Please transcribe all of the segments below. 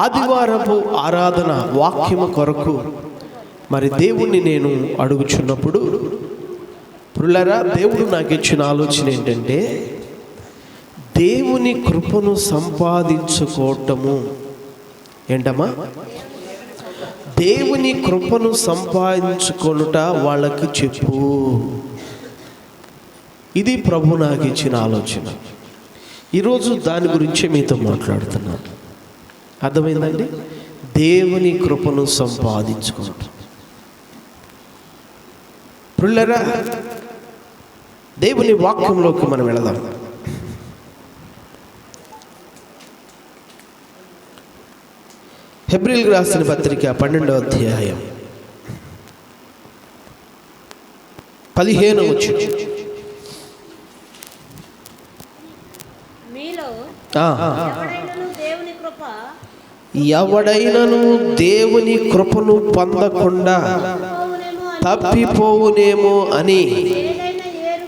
ఆదివారపు ఆరాధన వాక్యము కొరకు మరి దేవుణ్ణి నేను అడుగుచున్నప్పుడు ప్రియులారా, దేవుడు నాకు ఇచ్చిన ఆలోచన ఏంటంటే, దేవుని కృపను సంపాదించుకోవటము ఏంటమ్మా? దేవుని కృపను సంపాదించుకొనుట వాళ్ళకి చెప్పు. ఇది ప్రభు నాకు ఇచ్చిన ఆలోచన. ఈరోజు దాని గురించి మీతో మాట్లాడుతున్నాను. అర్థమైందండి? దేవుని కృపను సంపాదించుకోవటం. ప్రియులారా, దేవుని వాక్యంలోకి మనం వెళదాం. హెబ్రీయులకు రాసిన పత్రిక 12వ అధ్యాయం 15వ వచనం. ఎవడైనను దేవుని కృపను పొందకుండా తప్పిపోవునేమో అని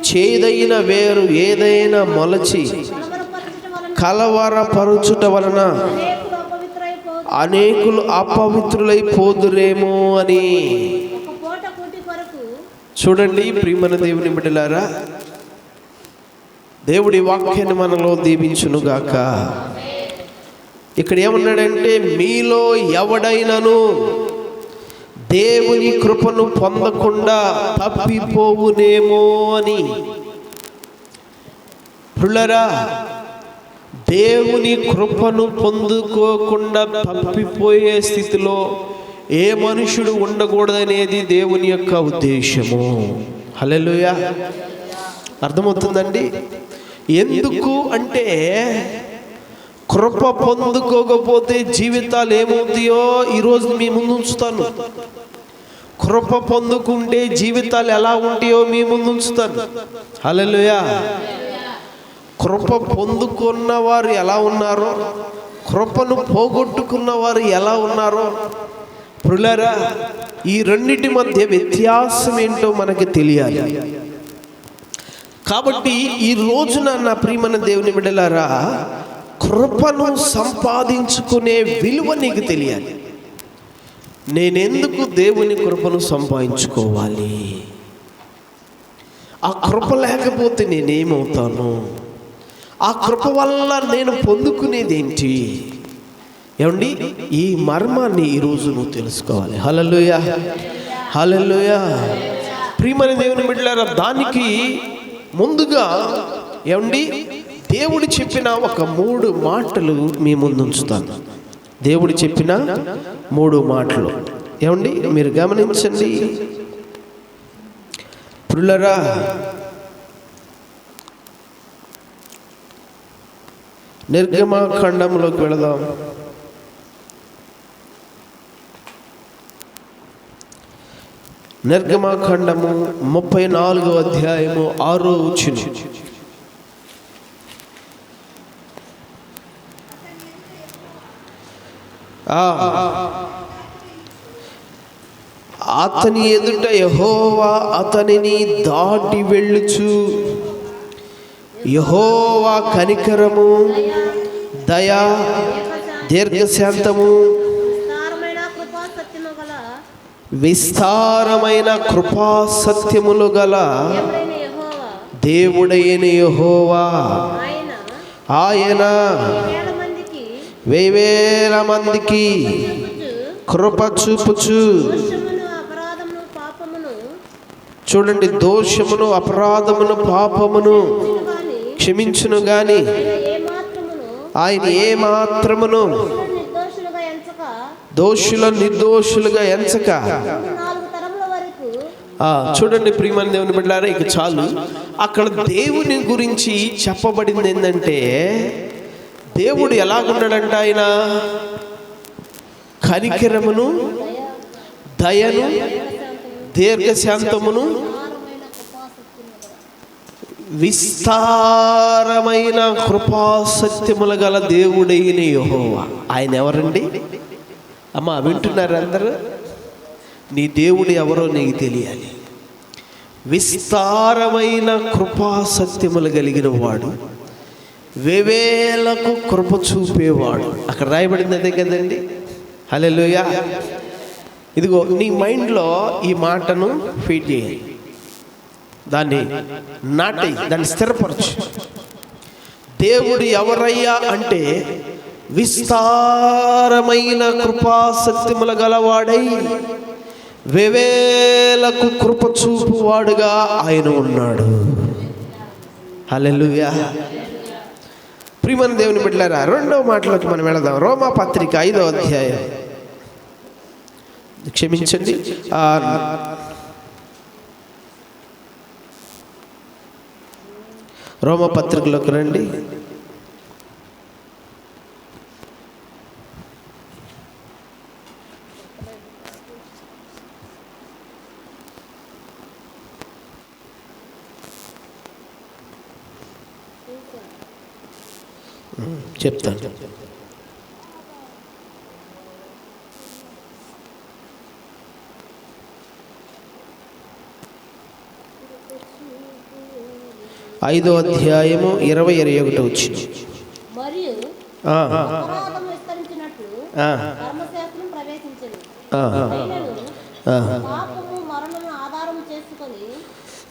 చేదైన వేరు ఏదైనా మొలచి కలవరపరుచుట వలన అనేకులు అపవిత్రులైపోదురేమో అని. చూడండి ప్రియమైన దేవుని బిడ్డలారా, దేవుడి వాక్యాన్ని మనలో దీవించునుగాక. ఇక్కడ ఏమన్నాడంటే, మీలో ఎవడైనను దేవుని కృపను పొందకుండా తప్పిపోవునేమో అని. ప్రియులారా, దేవుని కృపను పొందుకోకుండా తప్పిపోయే స్థితిలో ఏ మనుషుడు ఉండకూడదనేది దేవుని యొక్క ఉద్దేశము. హల్లెలూయా. అర్థమవుతుందండి? ఎందుకు అంటే, కృప పొందుకోకపోతే జీవితాలు ఏమవుతాయో ఈరోజు మీ ముందు ఉంచుతాను. కృప పొందుకుంటే జీవితాలు ఎలా ఉంటాయో మీ ముందు ఉంచుతాను. హల్లెలూయా. కృప పొందుకున్న వారు ఎలా ఉన్నారో, కృపను పోగొట్టుకున్న వారు ఎలా ఉన్నారో, ప్రియులారా, ఈ రెండిటి మధ్య వ్యత్యాసం ఏంటో మనకి తెలియాలి. కాబట్టి ఈ రోజున నా ప్రియమైన దేవుని బిడ్డలారా, కృపను సంపాదించుకునే విలువ నీకు తెలియాలి. నేనెందుకు దేవుని కృపను సంపాదించుకోవాలి? ఆ కృప లేకపోతే నేనేమవుతాను? ఆ కృప వల్ల నేను పొందుకునేది ఏంటి? ఏమండి, ఈ మర్మాన్ని ఈరోజు నువ్వు తెలుసుకోవాలి. హల్లెలూయా, హల్లెలూయా. ప్రియమైన దేవుని బిడ్డలారా, దానికి ముందుగా ఏమండి, దేవుడు చెప్పిన ఒక 3 మాటలు మీ ముందు ఉంచుతాను. దేవుడు చెప్పిన 3 మాటలు ఏమండి, మీరు గమనించండి. ప్రియులారా, నిర్గమకాండంలోకి వెళదాం. నిర్గమకాండము 34వ అధ్యాయము 6వ వచనం. అతని ఎదుట యెహోవా అతనిని దాటి వెళ్ళుచు, యెహోవా కనికరము, దయా, దీర్ఘశాంతము, విస్తారమైన కృపా సత్యములు గల దేవుడైన యెహోవా ఆయన 1000 మందికి కృప చూపుచు. చూడండి, దోషమును, అపరాధమును, పాపమును క్షమించును గాని ఆయన ఏ మాత్రమును దోషులను నిర్దోషులుగా ఎంచక. చూడండి ప్రియమైన దేవుని బిడ్డలారా, ఇక చాలు. అక్కడ దేవుని గురించి చెప్పబడింది ఏంటంటే, దేవుడు ఎలాగున్నాడంట? ఆయన కనికరమును, దయను, దీర్ఘశాంతమును, విస్తారమైన కృపా సత్యములు గల దేవుడైన యెహోవా. ఆయన ఎవరండి? అమ్మా, వింటున్నారు అందరూ? నీ దేవుడు ఎవరో నీకు తెలియాలి. విస్తారమైన కృపా సత్యములు కలిగిన వాడు, వేవేలకు కృప చూపేవాడు. అక్కడ రాయబడింది అదే కదండి. హల్లెలూయా. ఇదిగో నీ మైండ్లో ఈ మాటను ఫీడ్ చేయి, దాన్ని నాటి, దాన్ని స్థిరపరచు. దేవుడు ఎవరయ్యా అంటే విస్తారమైన కృపాసక్తిముల గలవాడై వేవేలకు కృప చూపువాడుగా ఆయన ఉన్నాడు. హల్లెలూయా. ప్రియమైన దేవుని బిడ్డలారా, రెండవ మాటలోకి మనం వెళదాం. రోమాపత్రిక 5వ అధ్యాయం, క్షమించండి, రోమాపత్రికలోకి రండి. చెప్తాను. ఐదో అధ్యాయము 20-21 వచ్చింది.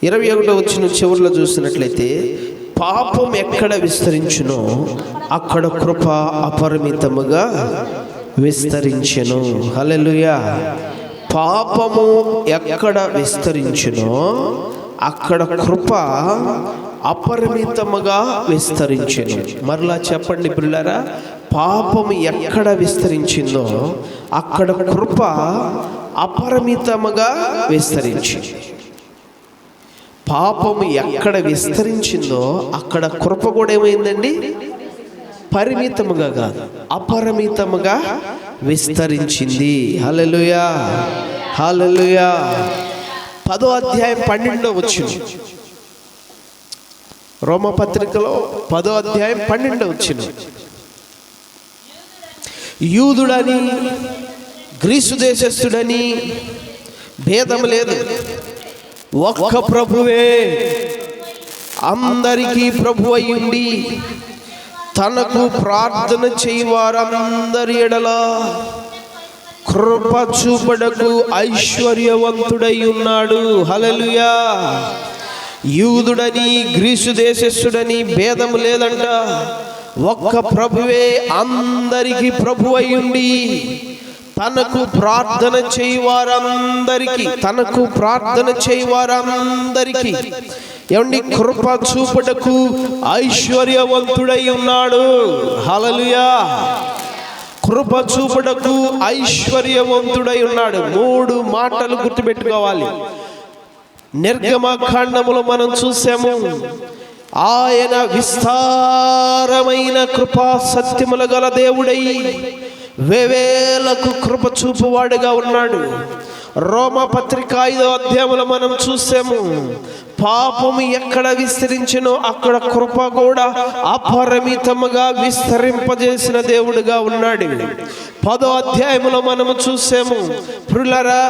ఇరవై 21 వచ్చిన చివరిలో చూసినట్లయితే, పాపం ఎక్కడ విస్తరించునో అక్కడ కృప అపరిమితముగా విస్తరించెను. హల్లెలూయా. పాపము ఎక్కడ విస్తరించునో అక్కడ కృప అపరిమితముగా విస్తరించెను. మరలా చెప్పండి పిల్లరా, పాపము ఎక్కడ విస్తరించిందో అక్కడ కృప అపరిమితముగా విస్తరించింది. పాపము ఎక్కడ విస్తరించిందో అక్కడ కృప కూడా ఏమైందండి? పరిమితముగా కాదు, అపరిమితముగా విస్తరించింది. హల్లెలూయా, హల్లెలూయా. 10వ అధ్యాయం 12వ వచనం, రోమపత్రికలో 10వ అధ్యాయం 12వ వచనం. యూదుడని గ్రీసు దేశస్థుడని భేదం లేదు, ఒక్క ప్రభువే అందరికీ ప్రభు అయ్యుండి తనకు ప్రార్థన చేయవారందరి ఎడల కృప చూపడకు ఐశ్వర్యవంతుడై ఉన్నాడు. హల్లెలూయా. యూదుడని గ్రీసు దేశస్థుడని భేదం లేదంట, ఒక్క ప్రభువే అందరికీ ప్రభు అయ్యుండి తనకు ప్రార్థన చేయవారందరికీ ఏమండి కృప చూపటకు ఐశ్వర్యవంతుడై ఉన్నాడు. హల్లెలూయా. కృప చూపటకు ఐశ్వర్యవంతుడై ఉన్నాడు. 3 మాటలు గుర్తుపెట్టుకోవాలి. నిర్గమకాండములో మనం చూసాము, ఆయన విస్తారమైన కృపా సత్యముల గల దేవుడై వేవేలకు కృప చూపువాడుగా ఉన్నాడు. రోమపత్రిక 5వ అధ్యాయంలో మనం చూసాము, పాపము ఎక్కడ విస్తరించినో అక్కడ కృప కూడా అపరిమితముగా విస్తరింపజేసిన దేవుడుగా ఉన్నాడు. 10వ అధ్యాయంలో మనము చూసాము, ప్రియులారా,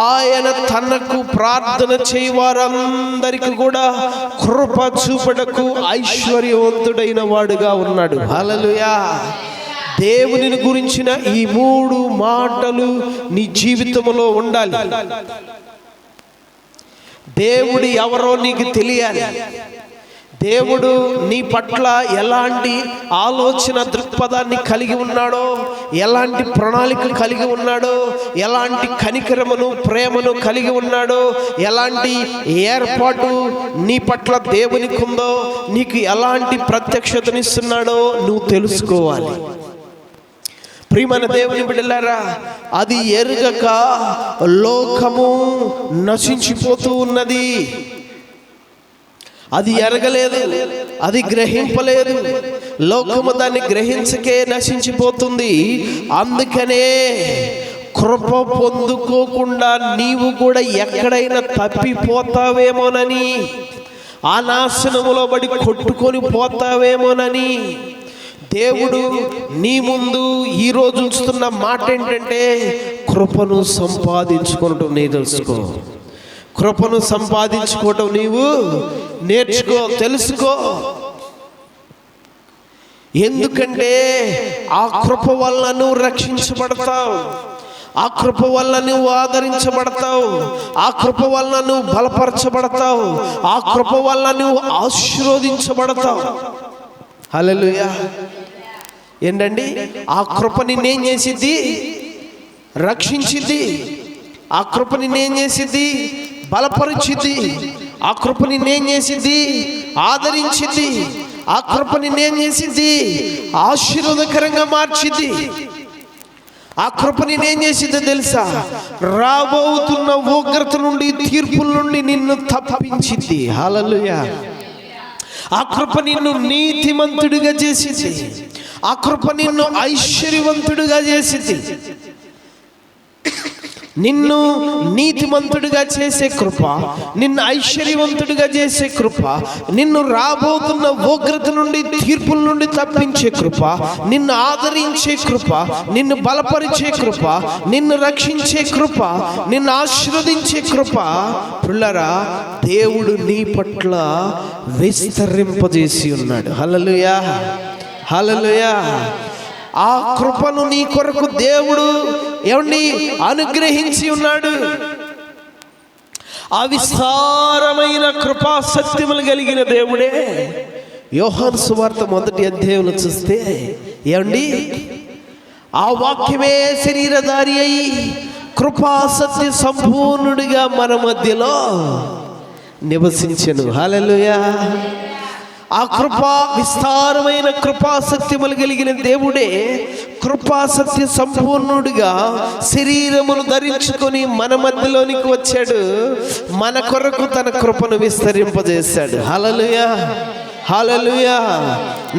ఆయన తనకు ప్రార్థన చేయవారందరికీ కూడా కృప చూపడకు ఐశ్వర్యవంతుడైన వాడుగా ఉన్నాడు. హల్లెలూయా. దేవుని గురించిన ఈ 3 మాటలు నీ జీవితంలో ఉండాలి. దేవుడు ఎవరో నీకు తెలియాలి. దేవుడు నీ పట్ల ఎలాంటి ఆలోచన దృక్పథాన్ని కలిగి ఉన్నాడో, ఎలాంటి ప్రణాళిక కలిగి ఉన్నాడో, ఎలాంటి కనికరమును ప్రేమను కలిగి ఉన్నాడో, ఎలాంటి ఏర్పాటు నీ పట్ల దేవునికి ఉందో, నీకు ఎలాంటి ప్రత్యక్షతనిస్తున్నాడో నువ్వు తెలుసుకోవాలి. ప్రియమైన దేవుని బిడ్డలారా, అది ఎరుగక లోకము నశించిపోతూ ఉన్నది. అది ఎరగలేదు, అది గ్రహింపలేదు. లోకము దాన్ని గ్రహించకే నశించిపోతుంది. అందుకనే కృప పొందుకోకుండా నీవు కూడా ఎక్కడైనా తప్పిపోతావేమోనని, ఆ నాశనములో పడి కొట్టుకొని పోతావేమోనని దేవుడు నీ ముందు ఈరోజు ఉంచుతున్న మాట ఏంటంటే, కృపను సంపాదించుకోవటం నీవు తెలుసుకో. కృపను సంపాదించుకోవటం నీవు నేర్చుకో, తెలుసుకో. ఎందుకంటే ఆ కృప వల్ల నువ్వు రక్షించబడతావు, ఆ కృప వల్ల నువ్వు ఆదరించబడతావు, ఆ కృప వల్ల నువ్వు బలపరచబడతావు, ఆ కృప వల్ల నువ్వు ఆశీర్వదించబడతావు. హల్లెలూయా. ఏంటండి? ఆ కృప నిన్నేం చేసిద్ది? రక్షించిద్ది. ఆ కృప నిన్నేం చేసిద్ది? బలపరిచిద్ది. ఆ కృప నిన్నేం చేసిద్ది? ఆదరించిద్ది. ఆ కృప నిన్నేం చేసిద్ది? ఆశీర్వాదకరంగా మార్చిద్ది. ఆ కృప నిన్నేం చేసిద్దో తెలుసా? రాబోతున్న ఉగ్రత నుండి, తీర్పుల నుండి నిన్ను తప్పించిద్ది. హల్లెలూయా. ఆ కృప నిన్ను నీతిమంతుడిగా చేసిద్ది. ఆ కృప నిన్ను ఐశ్వర్యవంతుడిగా చేసిద్ది. నిన్ను నీతిమంతుడిగా చేసే కృప, నిన్ను ఐశ్వర్యవంతుడిగా చేసే కృప, నిన్ను రాబోతున్న ఉగ్రత నుండి, తీర్పుల నుండి తప్పించే కృప, నిన్ను ఆదరించే కృప, నిన్ను బలపరిచే కృప, నిన్ను రక్షించే కృప, నిన్ను ఆశీర్వదించే కృప పిల్లరా దేవుడు నీ పట్ల విస్తరింపజేసి ఉన్నాడు. హల్లెలూయా, హల్లెలూయా. ఆ కృపను నీ కొరకు దేవుడు ఏమండి అనుగ్రహించి ఉన్నాడు. ఆ విస్తారమైన కృపా సత్యములు కలిగిన దేవుడే. యోహాను సువార్త 1వ అధ్యాయంలో చూస్తే ఏమండి, ఆ వాక్యమే శరీరధారి అయి కృపా సత్య సంపూర్ణుడిగా మన మధ్యలో నివసించెను. హల్లెలూయా. ఆ కృపా విస్తారమైన కృపా సత్యములు కలిగిన దేవుడే కృపా సత్య సంపూర్ణుడిగా శరీరమును ధరించుకొని మన మధ్యలోనికి వచ్చాడు. మన కొరకు తన కృపను విస్తరింపజేశాడు. హల్లెలూయా, హల్లెలూయా.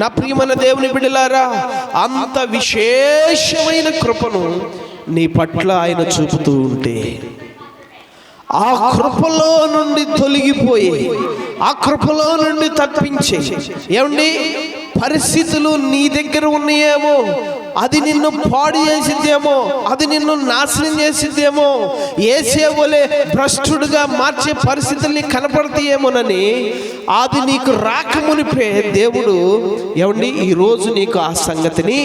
నా ప్రియమైన దేవుని బిడ్డలారా, అంత విశేషమైన కృపను నీ పట్ల ఆయన చూపుతూ ఉంటే, ఆ కృపలో నుండి తొలగిపోయి, ఆ కృపలో నుండి తప్పించే ఏమండి పరిస్థితులు నీ దగ్గర ఉన్నాయేమో, అది నిన్ను పాడు చేసిద్దేమో, అది నిన్ను నాశనం చేసిద్దేమో, ఏసేవలే భ్రష్టుడుగా మార్చే పరిస్థితుల్ని కనపడతాయేమోనని అది నీకు రాకమునిపే దేవుడు ఏమండి ఈరోజు నీకు ఆ సంగతిని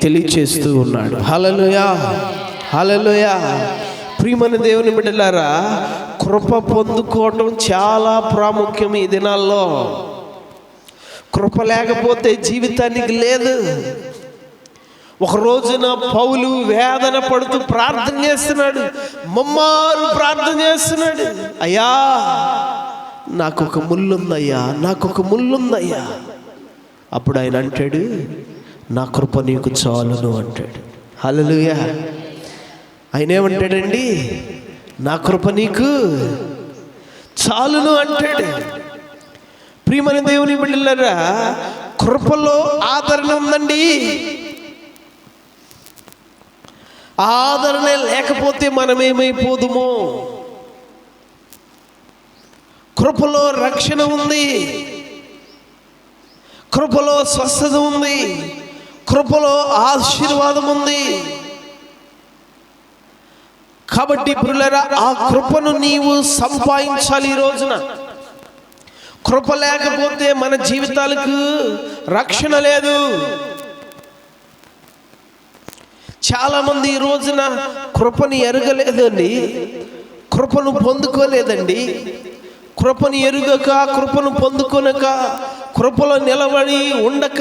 తెలియచేస్తూ ఉన్నాడు. హల్లెలూయా, హల్లెలూయా. ప్రియమైన దేవుని బిడ్డలారా, కృప పొందుకోవటం చాలా ప్రాముఖ్యం ఈ దినాల్లో. కృప లేకపోతే జీవితానికి లేదు. ఒక రోజున పౌలు వేదన పడుతూ ప్రార్థన చేస్తున్నాడు, ముమ్మారు ప్రార్థన చేస్తున్నాడు. అయ్యా, నాకొక ముళ్ళుందయ్యా, నాకొక ముళ్ళుందయ్యా. అప్పుడు ఆయన అంటాడు, నా కృప నీకు చాలును అంటాడు. హల్లెలూయా. ఆయన ఏమంటాడండి? నా కృప నీకు చాలును అంటాడు. ప్రియమైన దేవుని బిడ్డలారా, కృపలో ఆదరణ ఉందండి. ఆదరణ లేకపోతే మనం ఏమైపోదుమో. కృపలో రక్షణ ఉంది, కృపలో స్వస్థత ఉంది, కృపలో ఆశీర్వాదం ఉంది. కాబట్టి ప్రియులారా, ఆ కృపను నీవు సంపాదించాలి ఈ రోజున. కృప లేకపోతే మన జీవితాలకు రక్షణ లేదు. చాలా మంది ఈ రోజున కృపని ఎరగలేదండి, కృపను పొందుకోలేదండి. కృపను ఎరుగక, కృపను పొందుకొనక, కృపలో నిలబడి ఉండక,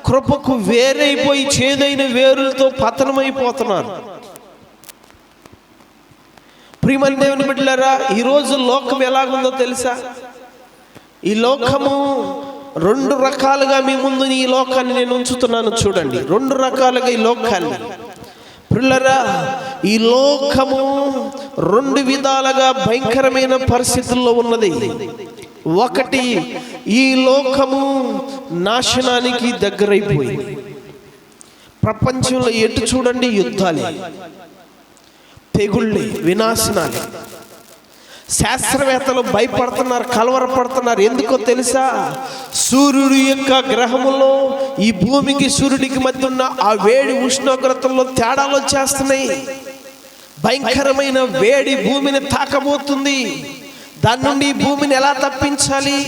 కృపకు వేరైపోయి చేదైన వేరులతో పతనమైపోతున్నారు. ప్రియమైన దేవుని బిడ్డలారా, ఈరోజు లోకం ఎలాగుందో తెలుసా? ఈ లోకము 2 రకాలుగా మీ ముందు ఈ లోకాన్ని నేను ఉంచుతున్నాను. చూడండి, 2 రకాలుగా ఈ లోకాన్ని. ప్రియులారా, ఈ లోకము 2 విధాలుగా భయంకరమైన పరిస్థితుల్లో ఉన్నది. ఒకటి, ఈ లోకము నాశనానికి దగ్గరైపోయింది. ప్రపంచంలో ఎటు చూడండి యుద్ధాలే, తెగుళ్ళే, వినాశనాలే. శాస్త్రవేత్తలు భయపడుతున్నారు, కలవరపడుతున్నారు. ఎందుకో తెలుసా? సూర్యుడి యొక్క గ్రహములో ఈ భూమికి సూర్యుడికి మధ్య ఉన్న ఆ వేడి ఉష్ణోగ్రతల్లో తేడాలు వచ్చేస్తున్నాయి. భయంకరమైన వేడి భూమిని తాకబోతుంది. దాని నుండి భూమిని ఎలా తప్పించాలి?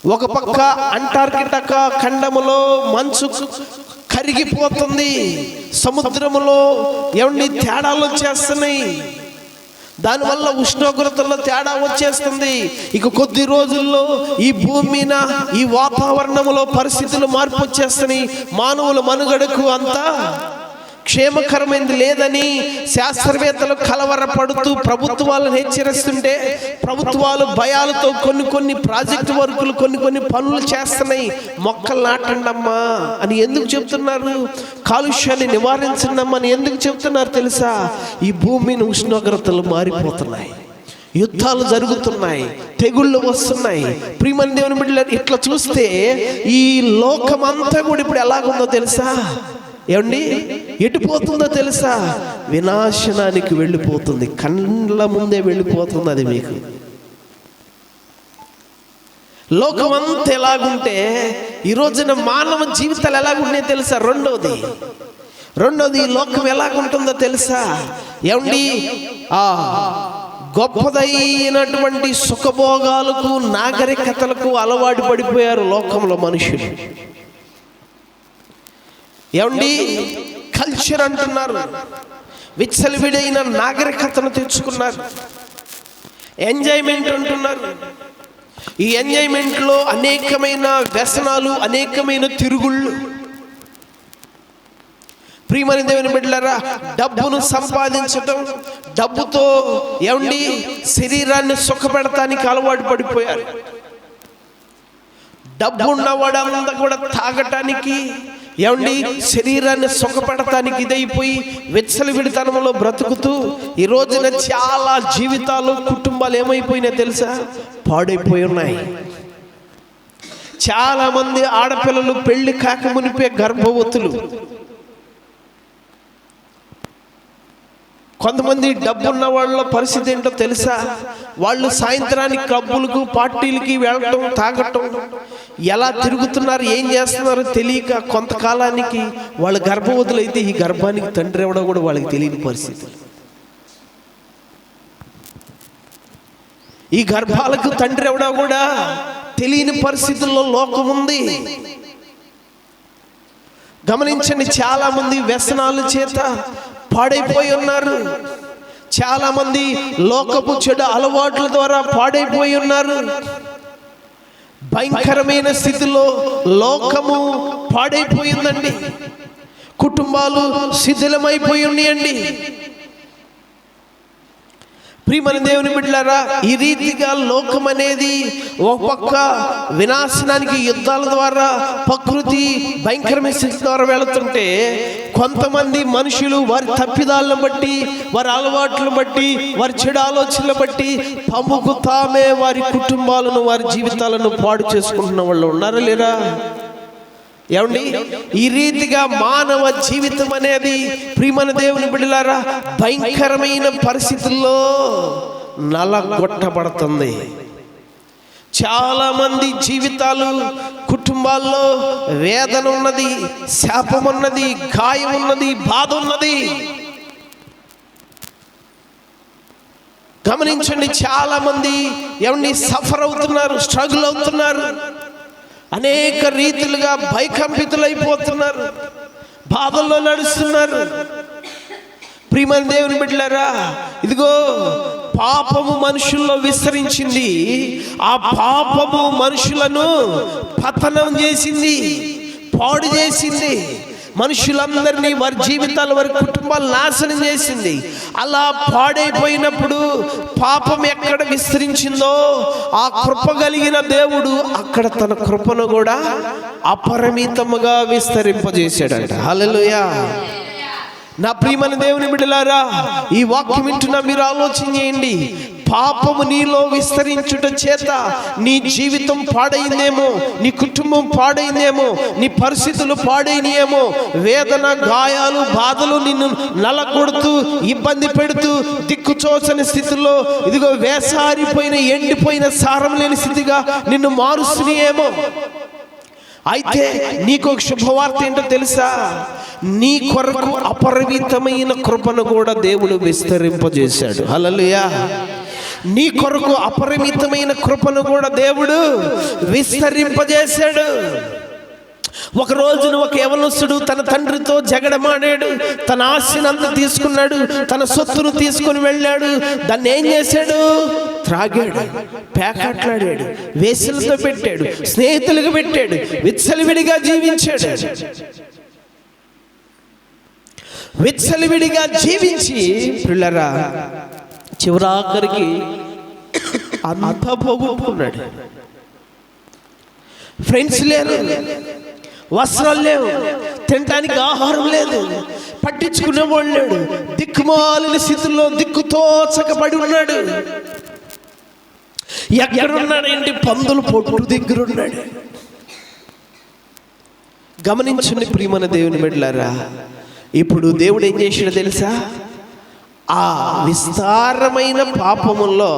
ఒక పక్క అంటార్కిటికా ఖండములో మంచు కరిగిపోతుంది, సముద్రములో ఏమండి తేడాలు వచ్చేస్తున్నాయి, దానివల్ల ఉష్ణోగ్రతల్లో తేడా వచ్చేస్తుంది. ఇక కొద్ది రోజుల్లో ఈ భూమి మీద ఈ వాతావరణంలో పరిస్థితులు మార్పు వచ్చేస్తున్నాయి. మానవుల మనుగడకు అంతా క్షేమకరమైనది లేదని శాస్త్రవేత్తలు కలవరపడుతూ ప్రభుత్వాలను హెచ్చరిస్తుంటే, ప్రభుత్వాలు భయాలతో కొన్ని ప్రాజెక్టు వర్కులు కొన్ని పనులు చేస్తున్నాయి. మొక్కలు నాటండమ్మా అని ఎందుకు చెప్తున్నారు? కాలుష్యాన్ని నివారించండమ్మా అని ఎందుకు చెప్తున్నారు తెలుసా? ఈ భూమిని ఉష్ణోగ్రతలు మారిపోతున్నాయి, యుద్ధాలు జరుగుతున్నాయి, తెగుళ్ళు వస్తున్నాయి. ప్రియమైన దేవుని బిడ్డలారా, ఇట్లా చూస్తే ఈ లోకమంతా కూడా ఇప్పుడు ఎలాగుందో తెలుసా? ఏమండి, ఎటుపోతుందో తెలుసా? వినాశనానికి వెళ్ళిపోతుంది. కళ్ళ ముందే వెళ్ళిపోతుంది. అది మీకు లోకమంతా ఎలాగుంటే ఈ రోజున మానవ జీవితాలు ఎలాగున్నాయో తెలుసా? రెండోది ఈ లోకం ఎలాగుంటుందో తెలుసా? ఏమండి, గొప్పదైనటువంటి సుఖభోగాలకు నాగరికతలకు అలవాటు పడిపోయారు లోకంలో మనుషులు. ఏమండి, కల్చర్ అంటున్నారు, విచ్చలవిడైన నాగరికతను తెచ్చుకున్నారు. ఎంజాయ్మెంట్ అంటున్నారు. ఈ ఎంజాయ్మెంట్లో అనేకమైన వ్యసనాలు, అనేకమైన తిరుగుళ్ళు. ప్రియమైన దేవుని బిడ్డలారా, డబ్బును సంపాదించటం, డబ్బుతో ఏమండి శరీరాన్ని సుఖపెడతానికి అలవాటు పడిపోయారు. డబ్బు ఉన్నవాడంతా కూడా తాగటానికి, ఏమండి శరీరాన్ని సుఖపెడతానికి ఇదైపోయి విచ్చలవిడితనంలో బ్రతుకుతూ ఈ రోజున చాలా జీవితాలు, కుటుంబాలు ఏమైపోయినాయి తెలుసా? పాడైపోయి ఉన్నాయి. చాలా మంది ఆడపిల్లలు పెళ్లి కాకమునిపే గర్భవతులు. కొంతమంది డబ్బున్న వాళ్ళ పరిస్థితి ఏంటో తెలుసా? వాళ్ళు సాయంత్రానికి క్లబ్బులకు, పార్టీలకి వెళ్ళటం, తాగటం, ఎలా తిరుగుతున్నారు, ఏం చేస్తున్నారో తెలియక కొంతకాలానికి వాళ్ళ గర్భవతులు అయితే ఈ గర్భానికి తండ్రి ఎవడో కూడా వాళ్ళకి తెలియని పరిస్థితి. ఈ గర్భాలకు తండ్రి ఎవడో కూడా తెలియని పరిస్థితుల్లో లోకం ఉంది. గమనించండి, చాలా మంది వ్యసనాల చేత పాడైపోయి ఉన్నారు. చాలా మంది లోకపు చెడు అలవాట్ల ద్వారా పాడైపోయి ఉన్నారు. భయంకరమైన స్థితిలో లోకము పాడైపోయిందండి. కుటుంబాలు శిథిలమైపోయి ఉన్నాయండి. ప్రియమైన దేవుని బిడ్డలారా, ఈ రీతిగా లోకం అనేది ఒక పక్క వినాశనానికి, యుద్ధాల ద్వారా, ప్రకృతి భయంకరమైన స్థితి ద్వారా వెళుతుంటే, కొంతమంది మనుషులు వారి తప్పిదాలను బట్టి, వారి అలవాట్లను బట్టి, వారి చెడు ఆలోచనలు బట్టి తమకు తామే వారి కుటుంబాలను, వారి జీవితాలను పాడు చేసుకుంటున్న వాళ్ళు ఉన్నారా లేరా? ఏమండి, ఈ రీతిగా మానవ జీవితం అనేది ప్రియమైన దేవుని బిడ్డలారా భయంకరమైన పరిస్థితుల్లో నలగొట్టబడుతుంది. చాలా మంది జీవితాలు, కుటుంబాల్లో వేదన ఉన్నది, శాపం ఉన్నది, గాయం ఉన్నది, బాధ ఉన్నది. గమనించండి, చాలా మంది ఏమండి సఫర్ అవుతున్నారు, స్ట్రగుల్ అవుతున్నారు, అనేక రీతిలుగా భయకంపితులైపోతున్నారు, బాధల్లో నడుస్తున్నారు. ప్రియమైన దేవుని బిడ్డలారా, ఇదిగో పాపము మనుషుల్లో విస్తరించింది. ఆ పాపము మనుషులను పతనం చేసింది, పాడు చేసింది. మనుషులందరినీ, వారి జీవితాలు, వారి కుటుంబాలు నాశనం చేసింది. అలా పాడైపోయినప్పుడు పాపం ఎక్కడ విస్తరించిందో ఆ కృప కలిగిన దేవుడు అక్కడ తన కృపను కూడా అపరిమితముగా విస్తరింపజేశాడంట. హల్లెలూయా. నా ప్రియమైన దేవుని బిడ్డలారా, ఈ వాక్యం వింటున్నా మీరు ఆలోచన చేయండి. పాపము నీలో విస్తరించుట చేత నీ జీవితం పాడైందేమో, నీ కుటుంబం పాడైందేమో, నీ పరిస్థితులు పాడైనయేమో. వేదన, గాయాలు, బాధలు నిన్ను నలగొడుతూ, ఇబ్బంది పెడుతూ, దిక్కుచోచని స్థితిలో, ఇదిగో వేసారిపోయిన, ఎండిపోయిన, సారం లేని స్థితిగా నిన్ను మారుస్తున్నాయేమో. అయితే నీకు ఒక శుభవార్త ఏంటో తెలుసా? నీ కొరకు అపరిమితమైన కృపను కూడా దేవుడు విస్తరింపజేశాడు. హల్లెలూయా. నీ కొరకు అపరిమితమైన కృపను కూడా దేవుడు విస్తరింపజేశాడు. ఒక రోజున ఒక యవనస్తుడు తన తండ్రితో జగడమాడాడు. తన ఆస్తిని అంతా తీసుకున్నాడు, తన సొత్తును తీసుకుని వెళ్ళాడు. దాన్ని ఏం చేశాడు? త్రాగాడు, పేకాట్లాడాడు, వేసలతో పెట్టాడు, స్నేహితులకు పెట్టాడు, విచ్చలవిడిగా జీవించాడు. విచ్చలవిడిగా జీవించి పిల్లరా చివరాఖరికి అంతా పోగొట్టుకున్నాడు. ఫ్రెండ్స్ లేరు, వస్త్రాలు లేవు, తినడానికి ఆహారం లేదు, పట్టించుకునేవాళ్ళు లేడు. దిక్కుమాలిన స్థితిలో దిక్కుతోచకబడి ఉన్నాడు. ఎక్కడున్నాడంటే పందులు పొట్టు దగ్గర ఉన్నాడు. గమనించండి ప్రియమైన దేవుని బిడ్డలారా, ఇప్పుడు దేవుడు ఏం చేసాడో తెలుసా? ఆ విస్తారమైన పాపముల్లో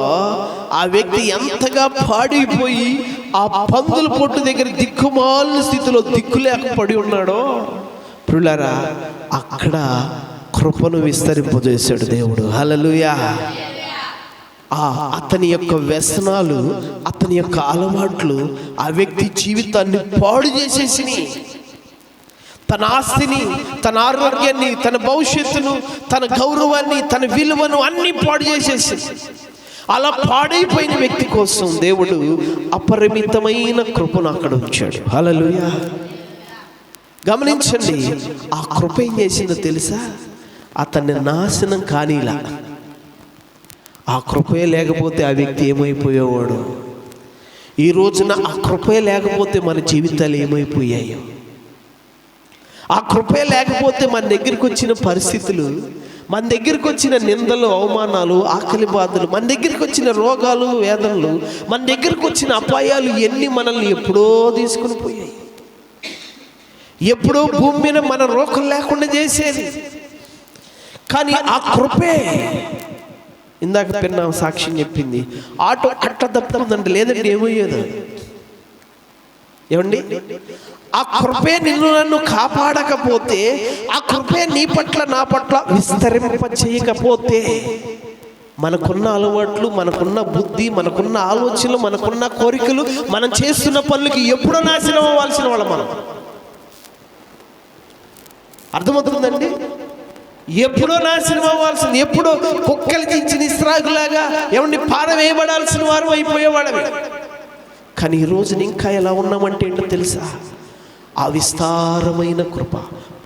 ఆ వ్యక్తి ఎంతగా పాడైపోయి ఆ పందుల పొట్టు దగ్గర దిక్కుమాలిన స్థితిలో దిక్కులేక పడి ఉన్నాడో ప్రియులారా, అక్కడ కృపను విస్తరింపజేశాడు దేవుడు. హల్లెలూయా. అతని యొక్క వ్యసనాలు, అతని యొక్క అలవాట్లు ఆ వ్యక్తి జీవితాన్ని పాడు చేసేసినాయి. తన ఆస్తిని, తన ఆరోగ్యాన్ని, తన భవిష్యత్తును, తన గౌరవాన్ని, తన విలువను అన్ని పాడు చేసేసి, అలా పాడైపోయిన వ్యక్తి కోసం దేవుడు అపరిమితమైన కృపను అక్కడ ఉంచాడు. హల్లెలూయా. గమనించండి, ఆ కృప ఏం చేసిందో తెలుసా? అతన్ని నాశనం కానీలా. ఆ కృపే లేకపోతే ఆ వ్యక్తి ఏమైపోయేవాడు? ఈ రోజున ఆ కృపే లేకపోతే మన జీవితాలు ఏమైపోయాయో? ఆ కృపే లేకపోతే మన దగ్గరికి వచ్చిన పరిస్థితులు, మన దగ్గరికి వచ్చిన నిందలు, అవమానాలు, ఆకలి బాధలు, మన దగ్గరికి వచ్చిన రోగాలు, వేదనలు, మన దగ్గరికి వచ్చిన అపాయాలు ఎన్ని మనల్ని ఎప్పుడో తీసుకుని పోయాయి. ఎప్పుడో భూమి మీద మన రోకలు లేకుండా చేసేది. కానీ ఆ కృపే, ఇందాక పిన్న సాక్ష్యం చెప్పింది, ఆటో అట్ట తప్పుతుందంటే లేదంటే ఏమయ్యేది? ఏమండి, ఆ కృపే నిన్ను నన్ను కాపాడకపోతే, ఆ కృపే నీ పట్ల నా పట్ల విస్తరింప చేయకపోతే, మనకున్న అలవాట్లు, మనకున్న బుద్ధి, మనకున్న ఆలోచనలు, మనకున్న కోరికలు, మనం చేస్తున్న పనులకి ఎప్పుడో నాశనం అవ్వాల్సిన వాళ్ళం మనం. అర్థమవుతుందండి? ఎప్పుడో నాశనం అవ్వాల్సింది, ఎప్పుడో కుక్కలు దించిన ఇస్రాకులాగా ఏమండి పారవేయబడాల్సిన వారు అయిపోయేవాడవి. కానీ ఈరోజు ఇంకా ఎలా ఉన్నామంటే ఏంటో తెలుసా? ఆ విస్తారమైన కృప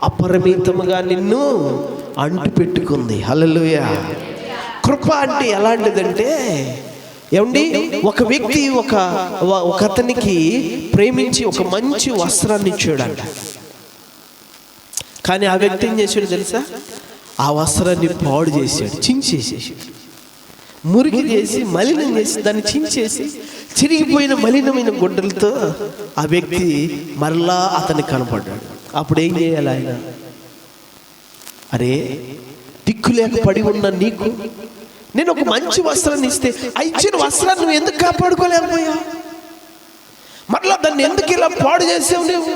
అపరిమితముగా నిన్ను అంటు పెట్టుకుంది. హల్లెలూయా. కృప అంటే ఎలాంటిదంటే ఏమండి, ఒక వ్యక్తి ఒక అతనికి ప్రేమించి ఒక మంచి వస్త్రాన్ని ఇచ్చాడంట. కానీ ఆ వ్యక్తి ఏం చేశాడు తెలుసా? ఆ వస్త్రాన్ని పాడు చేశాడు, చించేసేసాడు, మురికి చేసి మలినం చేసి దాన్ని చించేసి చిరిగిపోయిన మలినమైన గుడ్డలతో ఆ వ్యక్తి మరలా అతనికి కనపడ్డాడు. అప్పుడు ఏం చేయాలి ఆయన? అరే, దిక్కులేక పడి ఉన్న నీకు నేను ఒక మంచి వస్త్రాన్ని ఇస్తే, ఆ ఇచ్చిన వస్త్రాన్ని నువ్వు ఎందుకు కాపాడుకోలేకపోయా? మరలా దాన్ని ఎందుకు ఇలా పాడు చేసావు నువ్వు